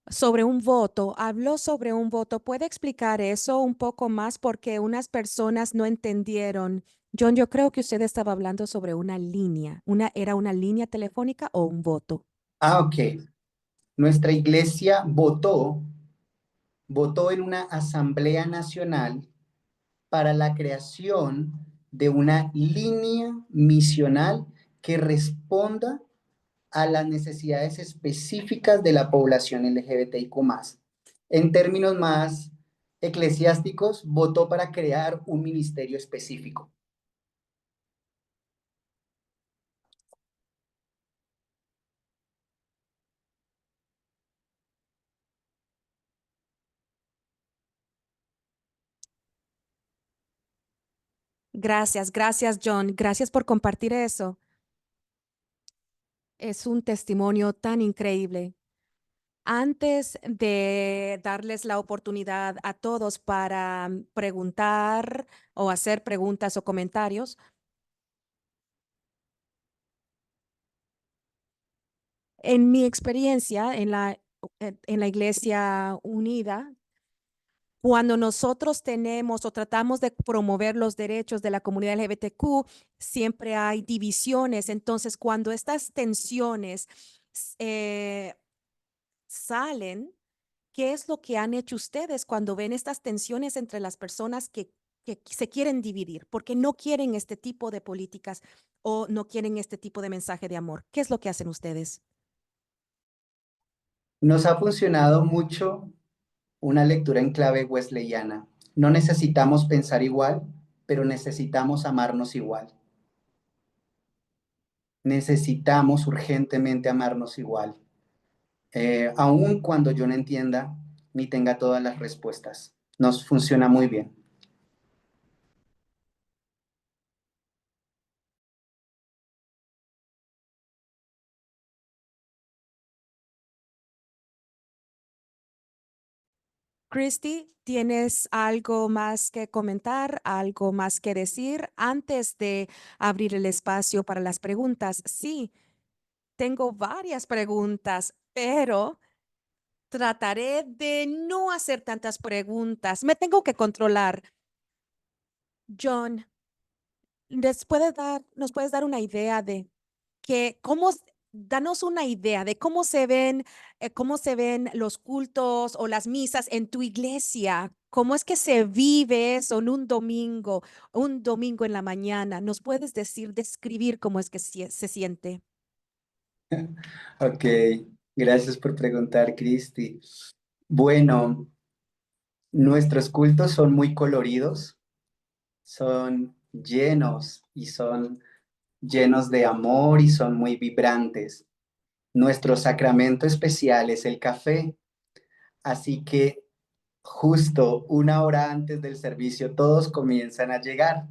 sobre un voto, habló sobre un voto. ¿Puede explicar eso un poco más? Porque unas personas no entendieron. John, yo creo que usted estaba hablando sobre una línea. ¿Era una línea telefónica o un voto? Ah, ok. Nuestra iglesia votó en una asamblea nacional para la creación de una línea misional que responda a las necesidades específicas de la población LGBTIQ+. En términos más eclesiásticos, votó para crear un ministerio específico. Gracias, gracias, John. Gracias por compartir eso. Es un testimonio tan increíble. Antes de darles la oportunidad a todos para preguntar o hacer preguntas o comentarios, en mi experiencia en la Iglesia Unida, cuando nosotros tenemos o tratamos de promover los derechos de la comunidad LGBTQ, siempre hay divisiones. Entonces, cuando estas tensiones eh, salen, ¿qué es lo que han hecho ustedes cuando ven estas tensiones entre las personas que se quieren dividir porque no quieren este tipo de políticas o no quieren este tipo de mensaje de amor? ¿Qué es lo que hacen ustedes? Nos ha funcionado mucho una lectura en clave wesleyana. No necesitamos pensar igual, pero necesitamos amarnos igual. Necesitamos urgentemente amarnos igual, aun cuando yo no entienda ni tenga todas las respuestas. Nos funciona muy bien. Christy, ¿tienes algo más que comentar, algo más que decir antes de abrir el espacio para las preguntas? Sí, tengo varias preguntas, pero trataré de no hacer tantas preguntas. Me tengo que controlar. John, nos puedes dar una idea de danos una idea de cómo se ven los cultos o las misas en tu iglesia? ¿Cómo es que se vive eso en un domingo en la mañana? ¿Nos puedes describir cómo es que se siente? Ok, gracias por preguntar, Cristi. Bueno, nuestros cultos son muy coloridos, son llenos y son llenos de amor y son muy vibrantes. Nuestro sacramento especial es el café, así que justo una hora antes del servicio todos comienzan a llegar,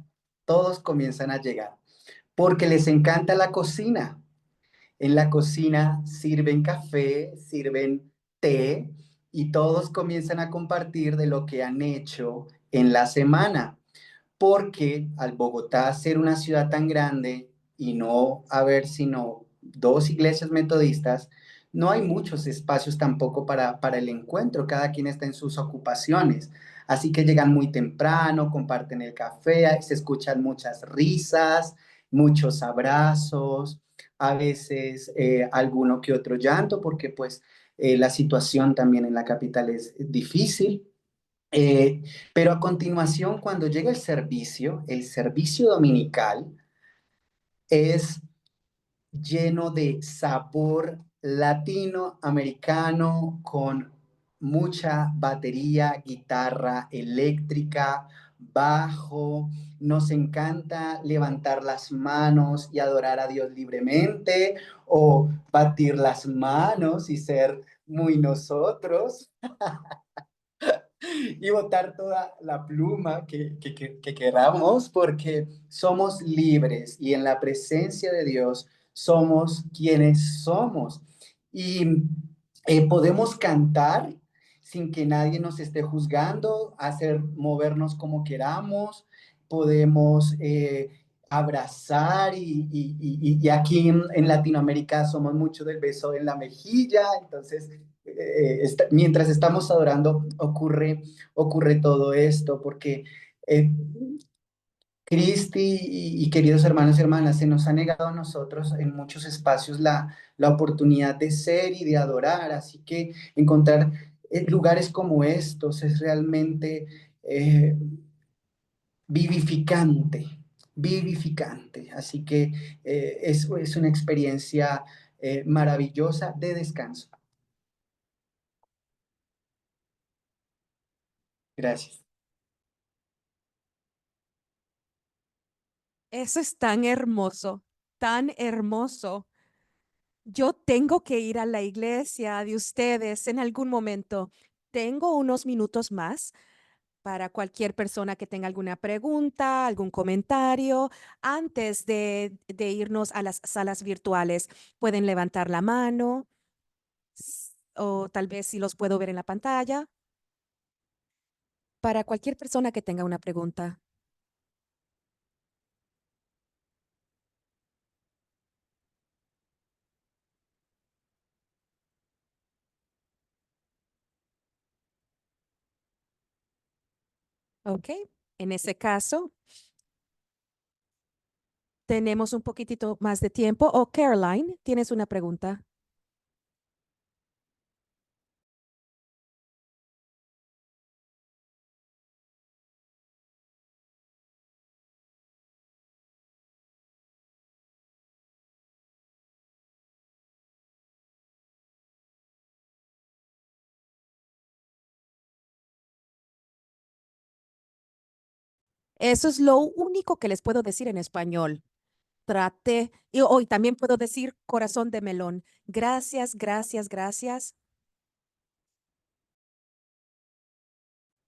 porque les encanta la cocina. En la cocina sirven café, sirven té y todos comienzan a compartir de lo que han hecho en la semana, porque al Bogotá ser una ciudad tan grande y no haber sino dos iglesias metodistas, no hay muchos espacios tampoco para el encuentro, cada quien está en sus ocupaciones. Así que llegan muy temprano, comparten el café, se escuchan muchas risas, muchos abrazos, a veces alguno que otro llanto, porque pues la situación también en la capital es difícil. Eh, pero a continuación, cuando llega el servicio dominical es lleno de sabor latinoamericano con mucha batería, guitarra eléctrica, bajo. Nos encanta levantar las manos y adorar a Dios libremente o batir las manos y ser muy nosotros. y botar toda la pluma que queramos, porque somos libres y en la presencia de Dios somos quienes somos. Y podemos cantar sin que nadie nos esté juzgando, hacer movernos como queramos, podemos abrazar y aquí en Latinoamérica somos mucho del beso en la mejilla, entonces mientras estamos adorando ocurre todo esto, porque eh, Cristi y queridos hermanos y hermanas, se nos ha negado a nosotros en muchos espacios la oportunidad de ser y de adorar, así que encontrar lugares como estos es realmente vivificante, vivificante, así que es una experiencia maravillosa de descanso. Gracias. Eso es tan hermoso, tan hermoso. Yo tengo que ir a la iglesia de ustedes en algún momento. Tengo unos minutos más para cualquier persona que tenga alguna pregunta, algún comentario. Antes de irnos a las salas virtuales, pueden levantar la mano o tal vez si los puedo ver en la pantalla. Para cualquier persona que tenga una pregunta. Ok, en ese caso, tenemos un poquitito más de tiempo. Oh, Caroline, ¿tienes una pregunta? Eso es lo único que les puedo decir en español. Traté, y hoy también puedo decir corazón de melón. Gracias, gracias, gracias.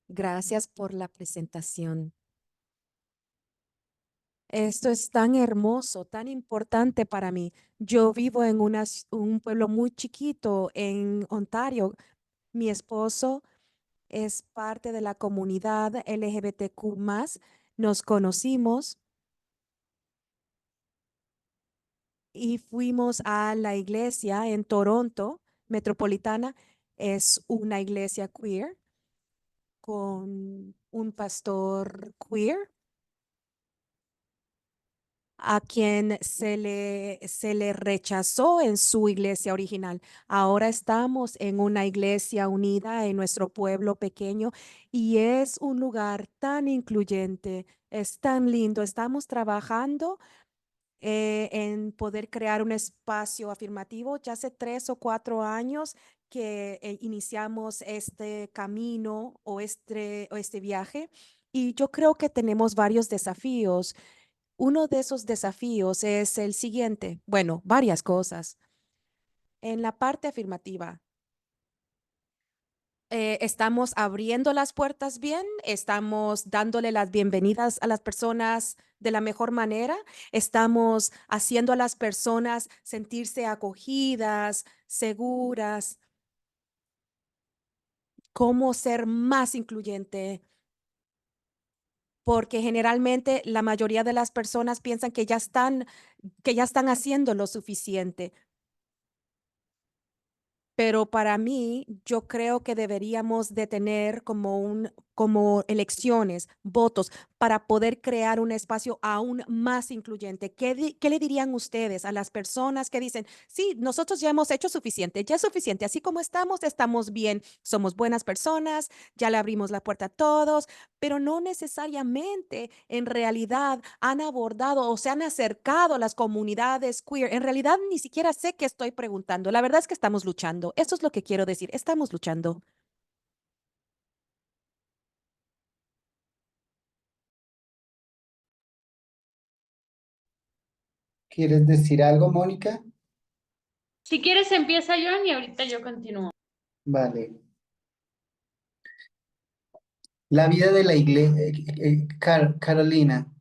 Gracias por la presentación. Esto es tan hermoso, tan importante para mí. Yo vivo en un pueblo muy chiquito en Ontario. Mi esposo es parte de la comunidad LGBTQ+. Nos conocimos y fuimos a la iglesia en Toronto, metropolitana. Es una iglesia queer con un pastor queer a quien se le rechazó en su iglesia original. Ahora estamos en una iglesia unida en nuestro pueblo pequeño y es un lugar tan incluyente, es tan lindo. Estamos trabajando en poder crear un espacio afirmativo. Ya hace 3 o 4 años que iniciamos este camino o este viaje y yo creo que tenemos varios desafíos. Uno de esos desafíos es el siguiente, bueno, varias cosas. En la parte afirmativa, estamos abriendo las puertas bien, estamos dándole las bienvenidas a las personas de la mejor manera, estamos haciendo a las personas sentirse acogidas, seguras, cómo ser más incluyente, porque generalmente la mayoría de las personas piensan que ya están haciendo lo suficiente. Pero para mí, yo creo que deberíamos de tener como elecciones, votos, para poder crear un espacio aún más incluyente. ¿Qué le dirían ustedes a las personas que dicen, sí, nosotros ya hemos hecho suficiente, ya es suficiente, así como estamos bien, somos buenas personas, ya le abrimos la puerta a todos, pero no necesariamente en realidad han abordado o se han acercado a las comunidades queer? En realidad ni siquiera sé qué estoy preguntando. La verdad es que estamos luchando. Eso es lo que quiero decir. Estamos luchando. ¿Quieres decir algo, Mónica? Si quieres, empieza John y ahorita yo continúo. Vale. La vida de la iglesia, Carolina,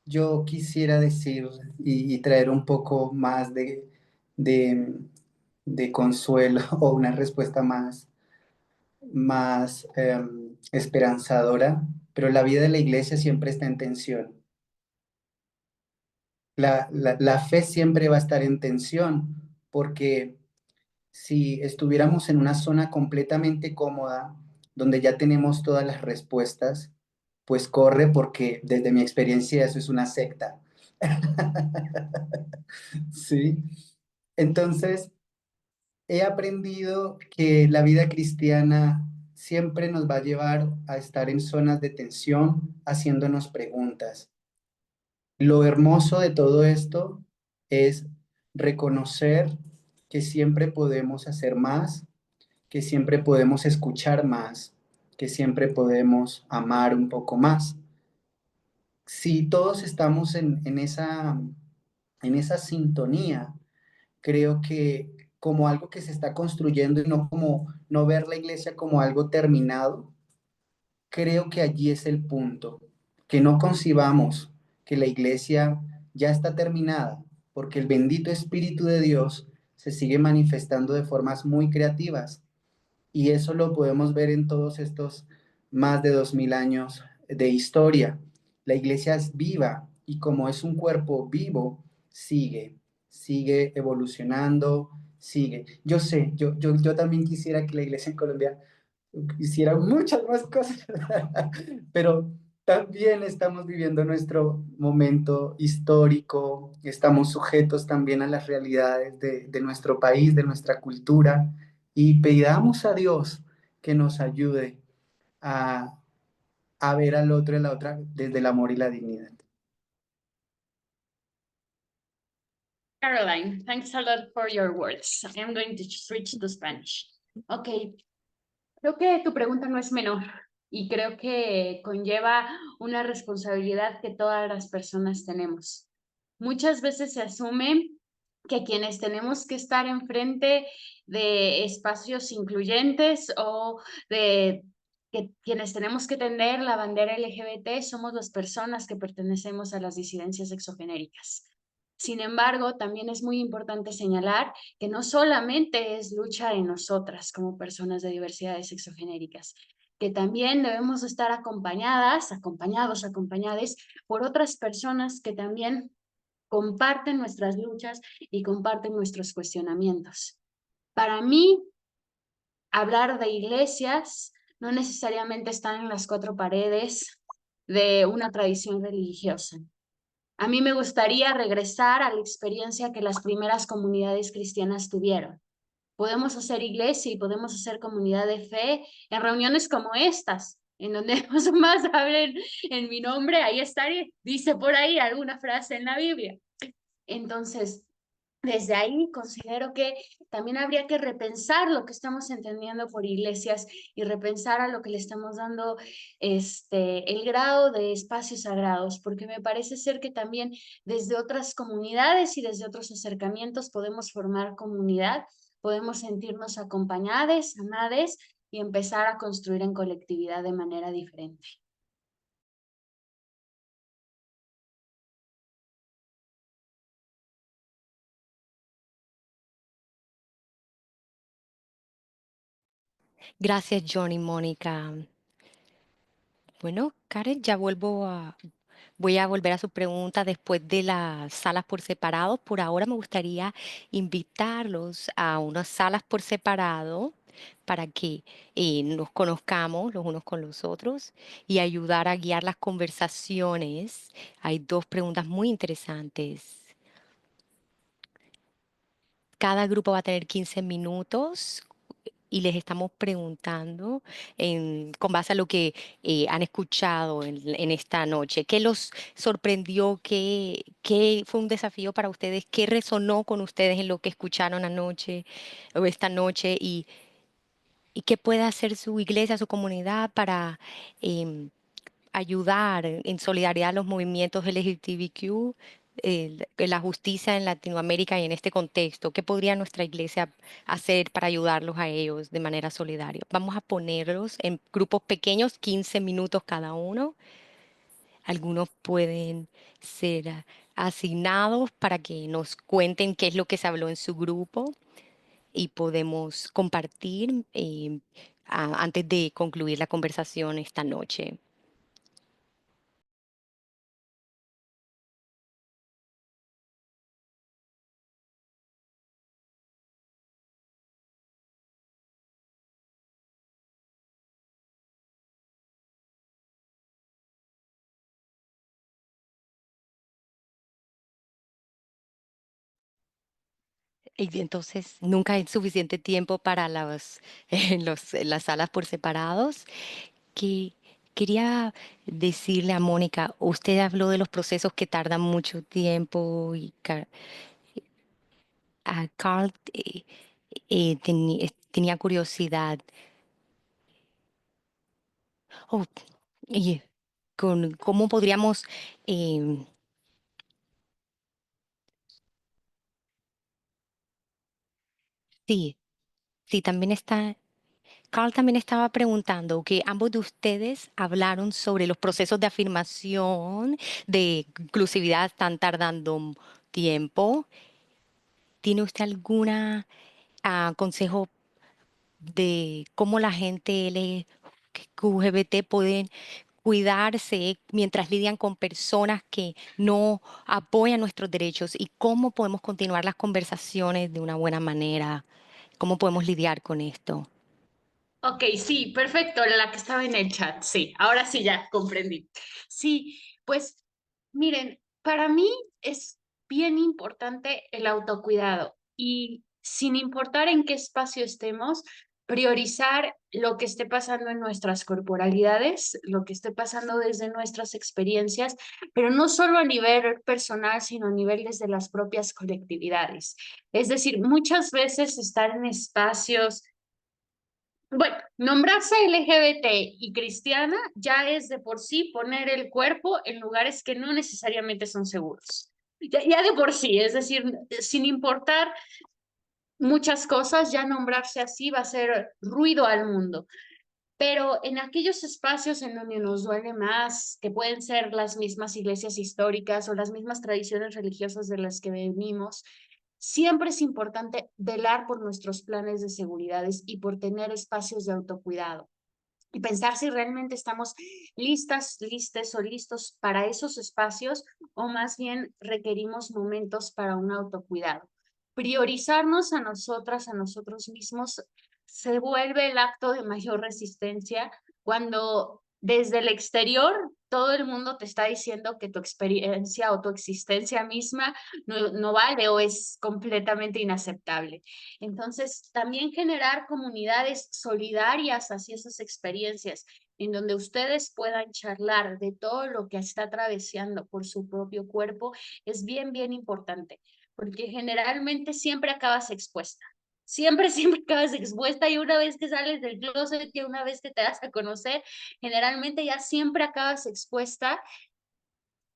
yo quisiera decir y traer un poco más de, de consuelo o una respuesta más esperanzadora, pero la vida de la iglesia siempre está en tensión. La fe siempre va a estar en tensión, porque si estuviéramos en una zona completamente cómoda, donde ya tenemos todas las respuestas, pues corre porque desde mi experiencia eso es una secta. Sí. Entonces, he aprendido que la vida cristiana siempre nos va a llevar a estar en zonas de tensión, haciéndonos preguntas. Lo hermoso de todo esto es reconocer que siempre podemos hacer más, que siempre podemos escuchar más, que siempre podemos amar un poco más. Si todos estamos en esa sintonía, creo que como algo que se está construyendo y no ver la iglesia como algo terminado, creo que allí es el punto, que no concibamos que la iglesia ya está terminada, porque el bendito Espíritu de Dios se sigue manifestando de formas muy creativas y eso lo podemos ver en todos estos más de 2000 años de historia. La iglesia es viva y como es un cuerpo vivo, sigue evolucionando, sigue. Yo sé, yo también quisiera que la iglesia en Colombia hiciera muchas más cosas, pero también estamos viviendo nuestro momento histórico, estamos sujetos también a las realidades de nuestro país, de nuestra cultura, y pidamos a Dios que nos ayude a, a ver al otro y a la otra desde el amor y la dignidad. Caroline, thanks a lot for your words. I'm going to switch to Spanish. Okay, creo que tu pregunta no es menor y creo que conlleva una responsabilidad que todas las personas tenemos. Muchas veces se asume que quienes tenemos que estar enfrente de espacios incluyentes o de que quienes tenemos que tender la bandera LGBT somos las personas que pertenecemos a las disidencias sexogenéricas. Sin embargo, también es muy importante señalar que no solamente es lucha en nosotras como personas de diversidades sexogenéricas, que también debemos estar acompañadas, acompañades por otras personas que también comparten nuestras luchas y comparten nuestros cuestionamientos. Para mí, hablar de iglesias no necesariamente están en las cuatro paredes de una tradición religiosa. A mí me gustaría regresar a la experiencia que las primeras comunidades cristianas tuvieron. Podemos hacer iglesia y podemos hacer comunidad de fe en reuniones como estas, en donde los más hablen en mi nombre, ahí estaré, dice por ahí alguna frase en la Biblia. Entonces, desde ahí considero que también habría que repensar lo que estamos entendiendo por iglesias y repensar a lo que le estamos dando el grado de espacios sagrados, porque me parece ser que también desde otras comunidades y desde otros acercamientos podemos formar comunidad, podemos sentirnos acompañadas, amades y empezar a construir en colectividad de manera diferente. Gracias, John y Mónica. Bueno, Karen, voy a volver a su pregunta después de las salas por separado. Por ahora me gustaría invitarlos a unas salas por separado para que nos conozcamos los unos con los otros y ayudar a guiar las conversaciones. Hay dos preguntas muy interesantes. Cada grupo va a tener 15 minutos y les estamos preguntando con base a lo que han escuchado en esta noche. ¿Qué los sorprendió? ¿Qué fue un desafío para ustedes? ¿Qué resonó con ustedes en lo que escucharon anoche o esta noche? ¿Y qué puede hacer su iglesia, su comunidad para ayudar en solidaridad a los movimientos LGBTQ? la justicia en Latinoamérica y en este contexto? ¿Qué podría nuestra iglesia hacer para ayudarlos a ellos de manera solidaria? Vamos a ponerlos en grupos pequeños, 15 minutos cada uno. Algunos pueden ser asignados para que nos cuenten qué es lo que se habló en su grupo y podemos compartir antes de concluir la conversación esta noche. Y entonces nunca hay suficiente tiempo para las salas por separados. Que quería decirle a Mónica, usted habló de los procesos que tardan mucho tiempo y a Carl tenía curiosidad. Oh, y con cómo podríamos, em, sí, sí, también está. Carl también estaba preguntando que ambos de ustedes hablaron sobre los procesos de afirmación, de inclusividad, están tardando tiempo. ¿Tiene usted alguna consejo de cómo la gente LGBT pueden cuidarse mientras lidian con personas que no apoyan nuestros derechos y cómo podemos continuar las conversaciones de una buena manera? ¿Cómo podemos lidiar con esto? Ok, sí, perfecto, la que estaba en el chat, sí, ahora sí ya comprendí. Sí, pues miren, para mí es bien importante el autocuidado y sin importar en qué espacio estemos, priorizar lo que esté pasando en nuestras corporalidades, lo que esté pasando desde nuestras experiencias, pero no solo a nivel personal, sino a nivel desde las propias colectividades. Es decir, muchas veces estar en espacios. Bueno, nombrarse LGBT y cristiana ya es de por sí poner el cuerpo en lugares que no necesariamente son seguros. Ya de por sí, es decir, sin importar muchas cosas, ya nombrarse así va a hacer ruido al mundo. Pero en aquellos espacios en donde nos duele más, que pueden ser las mismas iglesias históricas o las mismas tradiciones religiosas de las que venimos, siempre es importante velar por nuestros planes de seguridades y por tener espacios de autocuidado y pensar si realmente estamos listes o listos para esos espacios o más bien requerimos momentos para un autocuidado. Priorizarnos a nosotras, a nosotros mismos, se vuelve el acto de mayor resistencia cuando desde el exterior todo el mundo te está diciendo que tu experiencia o tu existencia misma no vale o es completamente inaceptable. Entonces, también generar comunidades solidarias hacia esas experiencias, en donde ustedes puedan charlar de todo lo que está atravesando por su propio cuerpo, es bien, bien importante, porque generalmente siempre acabas expuesta. Siempre acabas expuesta y una vez que sales del closet y una vez que te das a conocer, generalmente ya siempre acabas expuesta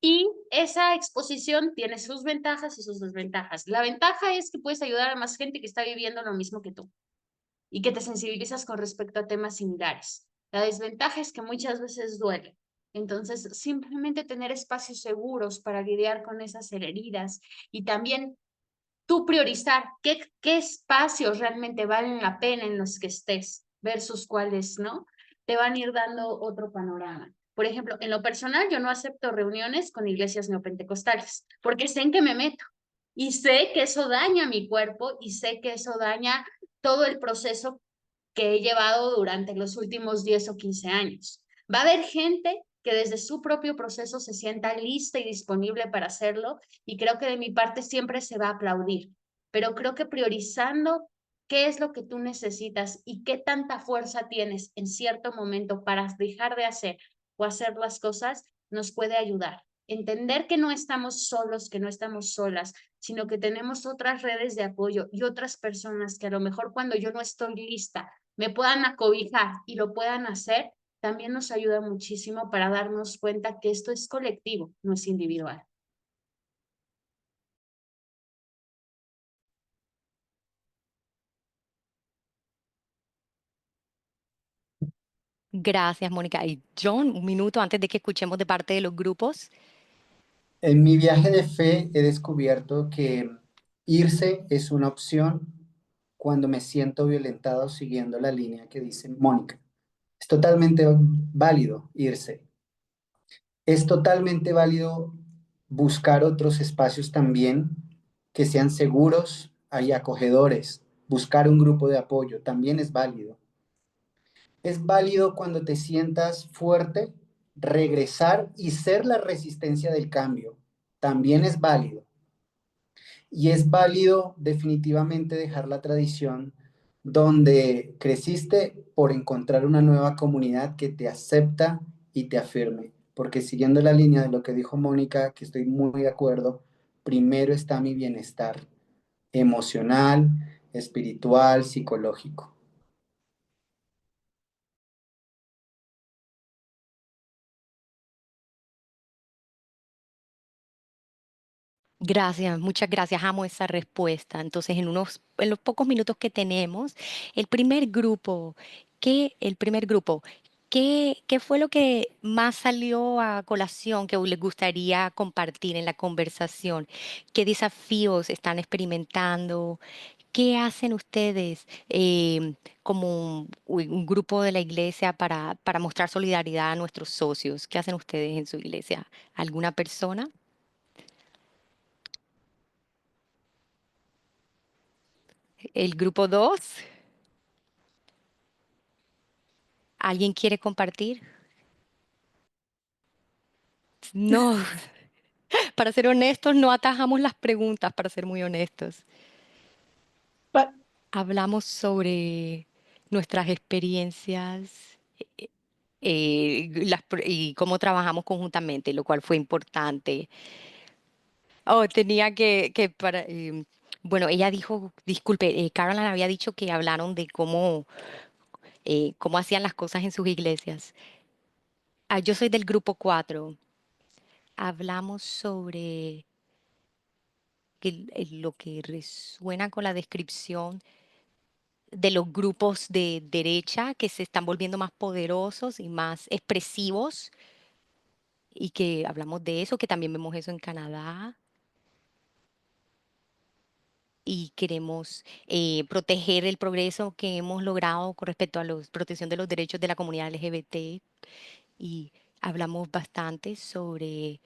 y esa exposición tiene sus ventajas y sus desventajas. La ventaja es que puedes ayudar a más gente que está viviendo lo mismo que tú y que te sensibilizas con respecto a temas similares. La desventaja es que muchas veces duele. Entonces, simplemente tener espacios seguros para lidiar con esas heridas y también tú priorizar qué espacios realmente valen la pena en los que estés versus cuáles no, te van a ir dando otro panorama. Por ejemplo, en lo personal, yo no acepto reuniones con iglesias neopentecostales porque sé en qué me meto y sé que eso daña mi cuerpo y sé que eso daña todo el proceso que he llevado durante los últimos 10 o 15 años. Va a haber gente que desde su propio proceso se sienta lista y disponible para hacerlo y creo que de mi parte siempre se va a aplaudir, pero creo que priorizando qué es lo que tú necesitas y qué tanta fuerza tienes en cierto momento para dejar de hacer o hacer las cosas nos puede ayudar. Entender que no estamos solos, que no estamos solas, sino que tenemos otras redes de apoyo y otras personas que a lo mejor cuando yo no estoy lista me puedan acobijar y lo puedan hacer, también nos ayuda muchísimo para darnos cuenta que esto es colectivo, no es individual. Gracias, Mónica. Y John, un minuto antes de que escuchemos de parte de los grupos. En mi viaje de fe he descubierto que irse es una opción cuando me siento violentado siguiendo la línea que dice Mónica. Es totalmente válido irse. Es totalmente válido buscar otros espacios también que sean seguros y acogedores. Buscar un grupo de apoyo también es válido. Es válido cuando te sientas fuerte, regresar y ser la resistencia del cambio. También es válido. Y es válido definitivamente dejar la tradición donde creciste por encontrar una nueva comunidad que te acepta y te afirme. Porque siguiendo la línea de lo que dijo Mónica, que estoy muy de acuerdo, primero está mi bienestar emocional, espiritual, psicológico. Gracias, muchas gracias. Amo esa respuesta. Entonces, en los pocos minutos que tenemos, el primer grupo, ¿qué fue lo que más salió a colación que les gustaría compartir en la conversación? ¿Qué desafíos están experimentando? ¿Qué hacen ustedes como un grupo de la iglesia para mostrar solidaridad a nuestros socios? ¿Qué hacen ustedes en su iglesia? ¿Alguna persona? El grupo 2. ¿Alguien quiere compartir? No, para ser honestos, no atajamos las preguntas, para ser muy honestos. Pa- Hablamos sobre nuestras experiencias y cómo trabajamos conjuntamente, lo cual fue importante. Oh, tenía bueno, ella dijo, disculpe, Caroline había dicho que hablaron de cómo hacían las cosas en sus iglesias. Ah, yo soy del grupo 4. Hablamos sobre lo que resuena con la descripción de los grupos de derecha que se están volviendo más poderosos y más expresivos y que hablamos de eso, que también vemos eso en Canadá y queremos proteger el progreso que hemos logrado con respecto a la protección de los derechos de la comunidad LGBT y hablamos bastante sobre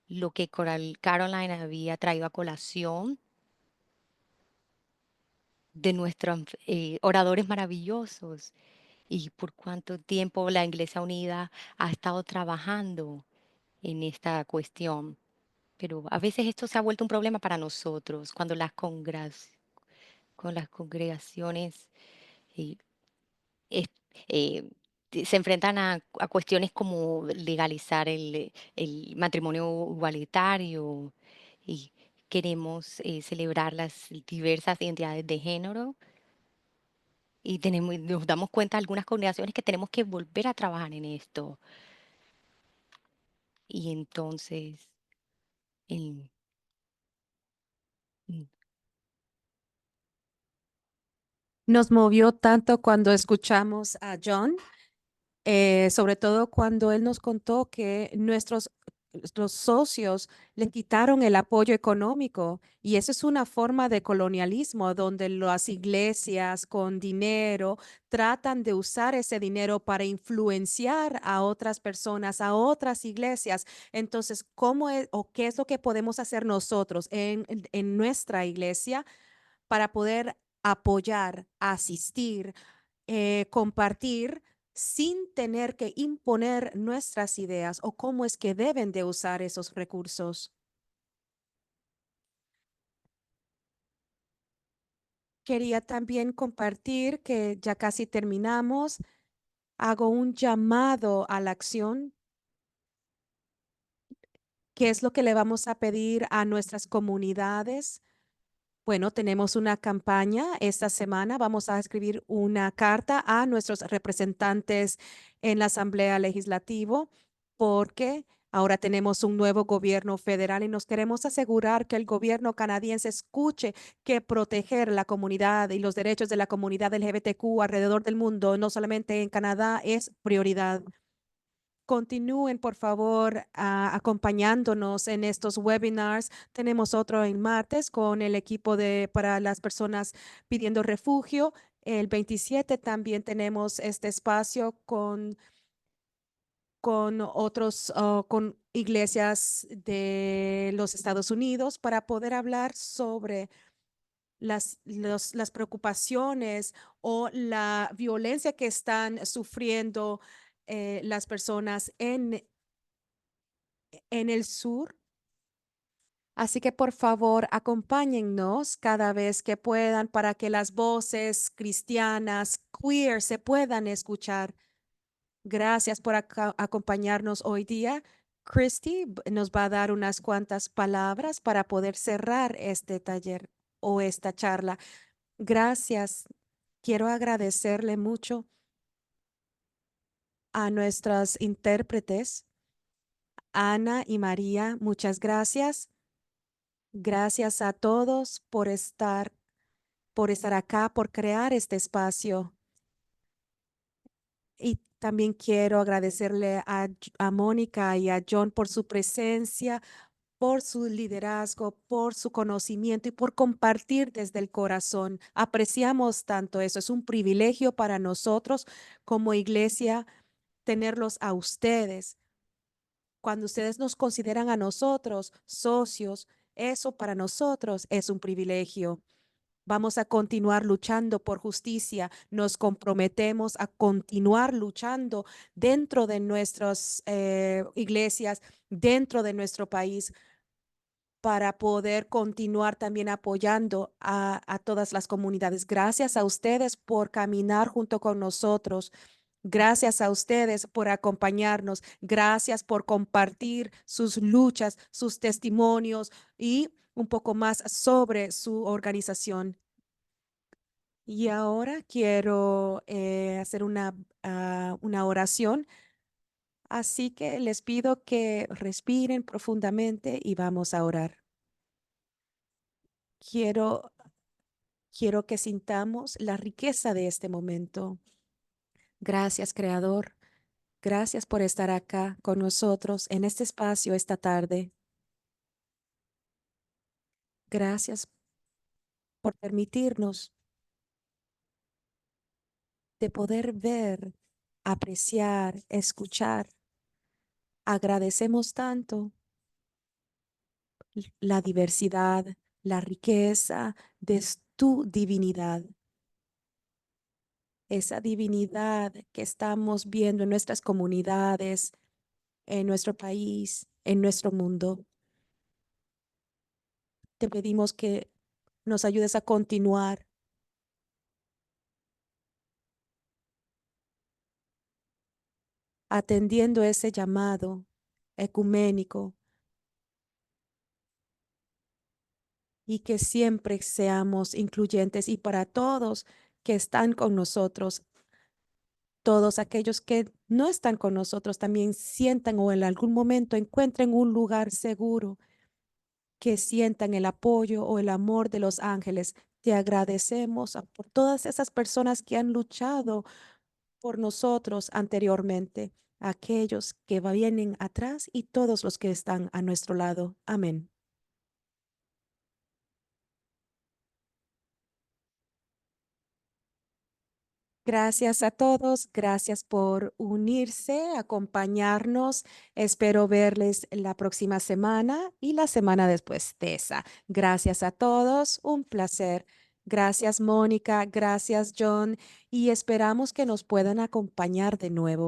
lo que Caroline había traído a colación de nuestros oradores maravillosos y por cuánto tiempo la Iglesia Unida ha estado trabajando en esta cuestión. Pero a veces esto se ha vuelto un problema para nosotros cuando con las congregaciones eh, es- eh, se enfrentan a cuestiones como legalizar el matrimonio igualitario y queremos celebrar las diversas identidades de género. Y nos damos cuenta algunas congregaciones que tenemos que volver a trabajar en esto. Y entonces, el- mm, Nos movió tanto cuando escuchamos a John, sobre todo cuando él nos contó que los socios le quitaron el apoyo económico y eso es una forma de colonialismo donde las iglesias con dinero tratan de usar ese dinero para influenciar a otras personas, a otras iglesias. Entonces, ¿cómo es o qué es lo que podemos hacer nosotros en nuestra iglesia para poder apoyar, asistir, compartir sin tener que imponer nuestras ideas o cómo es que deben de usar esos recursos? Quería también compartir que ya casi terminamos. Hago un llamado a la acción. ¿Qué es lo que le vamos a pedir a nuestras comunidades? Bueno, tenemos una campaña esta semana. Vamos a escribir una carta a nuestros representantes en la Asamblea Legislativa porque Ahora tenemos un nuevo gobierno federal y nos queremos asegurar que el gobierno canadiense escuche que proteger la comunidad y los derechos de la comunidad LGBTQ alrededor del mundo, no solamente en Canadá, es prioridad. Continúen, por favor, acompañándonos en estos webinars. Tenemos otro en martes con el equipo para las personas pidiendo refugio. El 27 también tenemos este espacio con otros, con iglesias de los Estados Unidos para poder hablar sobre las preocupaciones o la violencia que están sufriendo las personas en el sur. Así que por favor, acompáñennos cada vez que puedan para que las voces cristianas, queer, se puedan escuchar. Gracias por acompañarnos hoy día. Christy nos va a dar unas cuantas palabras para poder cerrar este taller o esta charla. Gracias. Quiero agradecerle mucho a nuestras intérpretes, Ana y María. Muchas gracias. Gracias a todos por estar acá, por crear este espacio. Y también quiero agradecerle a Mónica y a John por su presencia, por su liderazgo, por su conocimiento y por compartir desde el corazón. Apreciamos tanto eso. Es un privilegio para nosotros como iglesia tenerlos a ustedes. Cuando ustedes nos consideran a nosotros socios, eso para nosotros es un privilegio. Vamos a continuar luchando por justicia. Nos comprometemos a continuar luchando dentro de nuestras iglesias, dentro de nuestro país, para poder continuar también apoyando a todas las comunidades. Gracias a ustedes por caminar junto con nosotros. Gracias a ustedes por acompañarnos. Gracias por compartir sus luchas, sus testimonios y un poco más sobre su organización. Y ahora quiero hacer una oración. Así que les pido que respiren profundamente y vamos a orar. Quiero que sintamos la riqueza de este momento. Gracias, Creador. Gracias por estar acá con nosotros en este espacio esta tarde. Gracias por permitirnos de poder ver, apreciar, escuchar. Agradecemos tanto la diversidad, la riqueza de tu divinidad. Esa divinidad que estamos viendo en nuestras comunidades, en nuestro país, en nuestro mundo. Te pedimos que nos ayudes a continuar atendiendo ese llamado ecuménico y que siempre seamos incluyentes y para todos que están con nosotros, todos aquellos que no están con nosotros también sientan o en algún momento encuentren un lugar seguro, que sientan el apoyo o el amor de los ángeles. Te agradecemos por todas esas personas que han luchado por nosotros anteriormente, aquellos que vienen atrás y todos los que están a nuestro lado. Amén. Gracias a todos, gracias por unirse, acompañarnos. Espero verles la próxima semana y la semana después de esa. Gracias a todos, un placer. Gracias, Mónica, gracias, John, y esperamos que nos puedan acompañar de nuevo.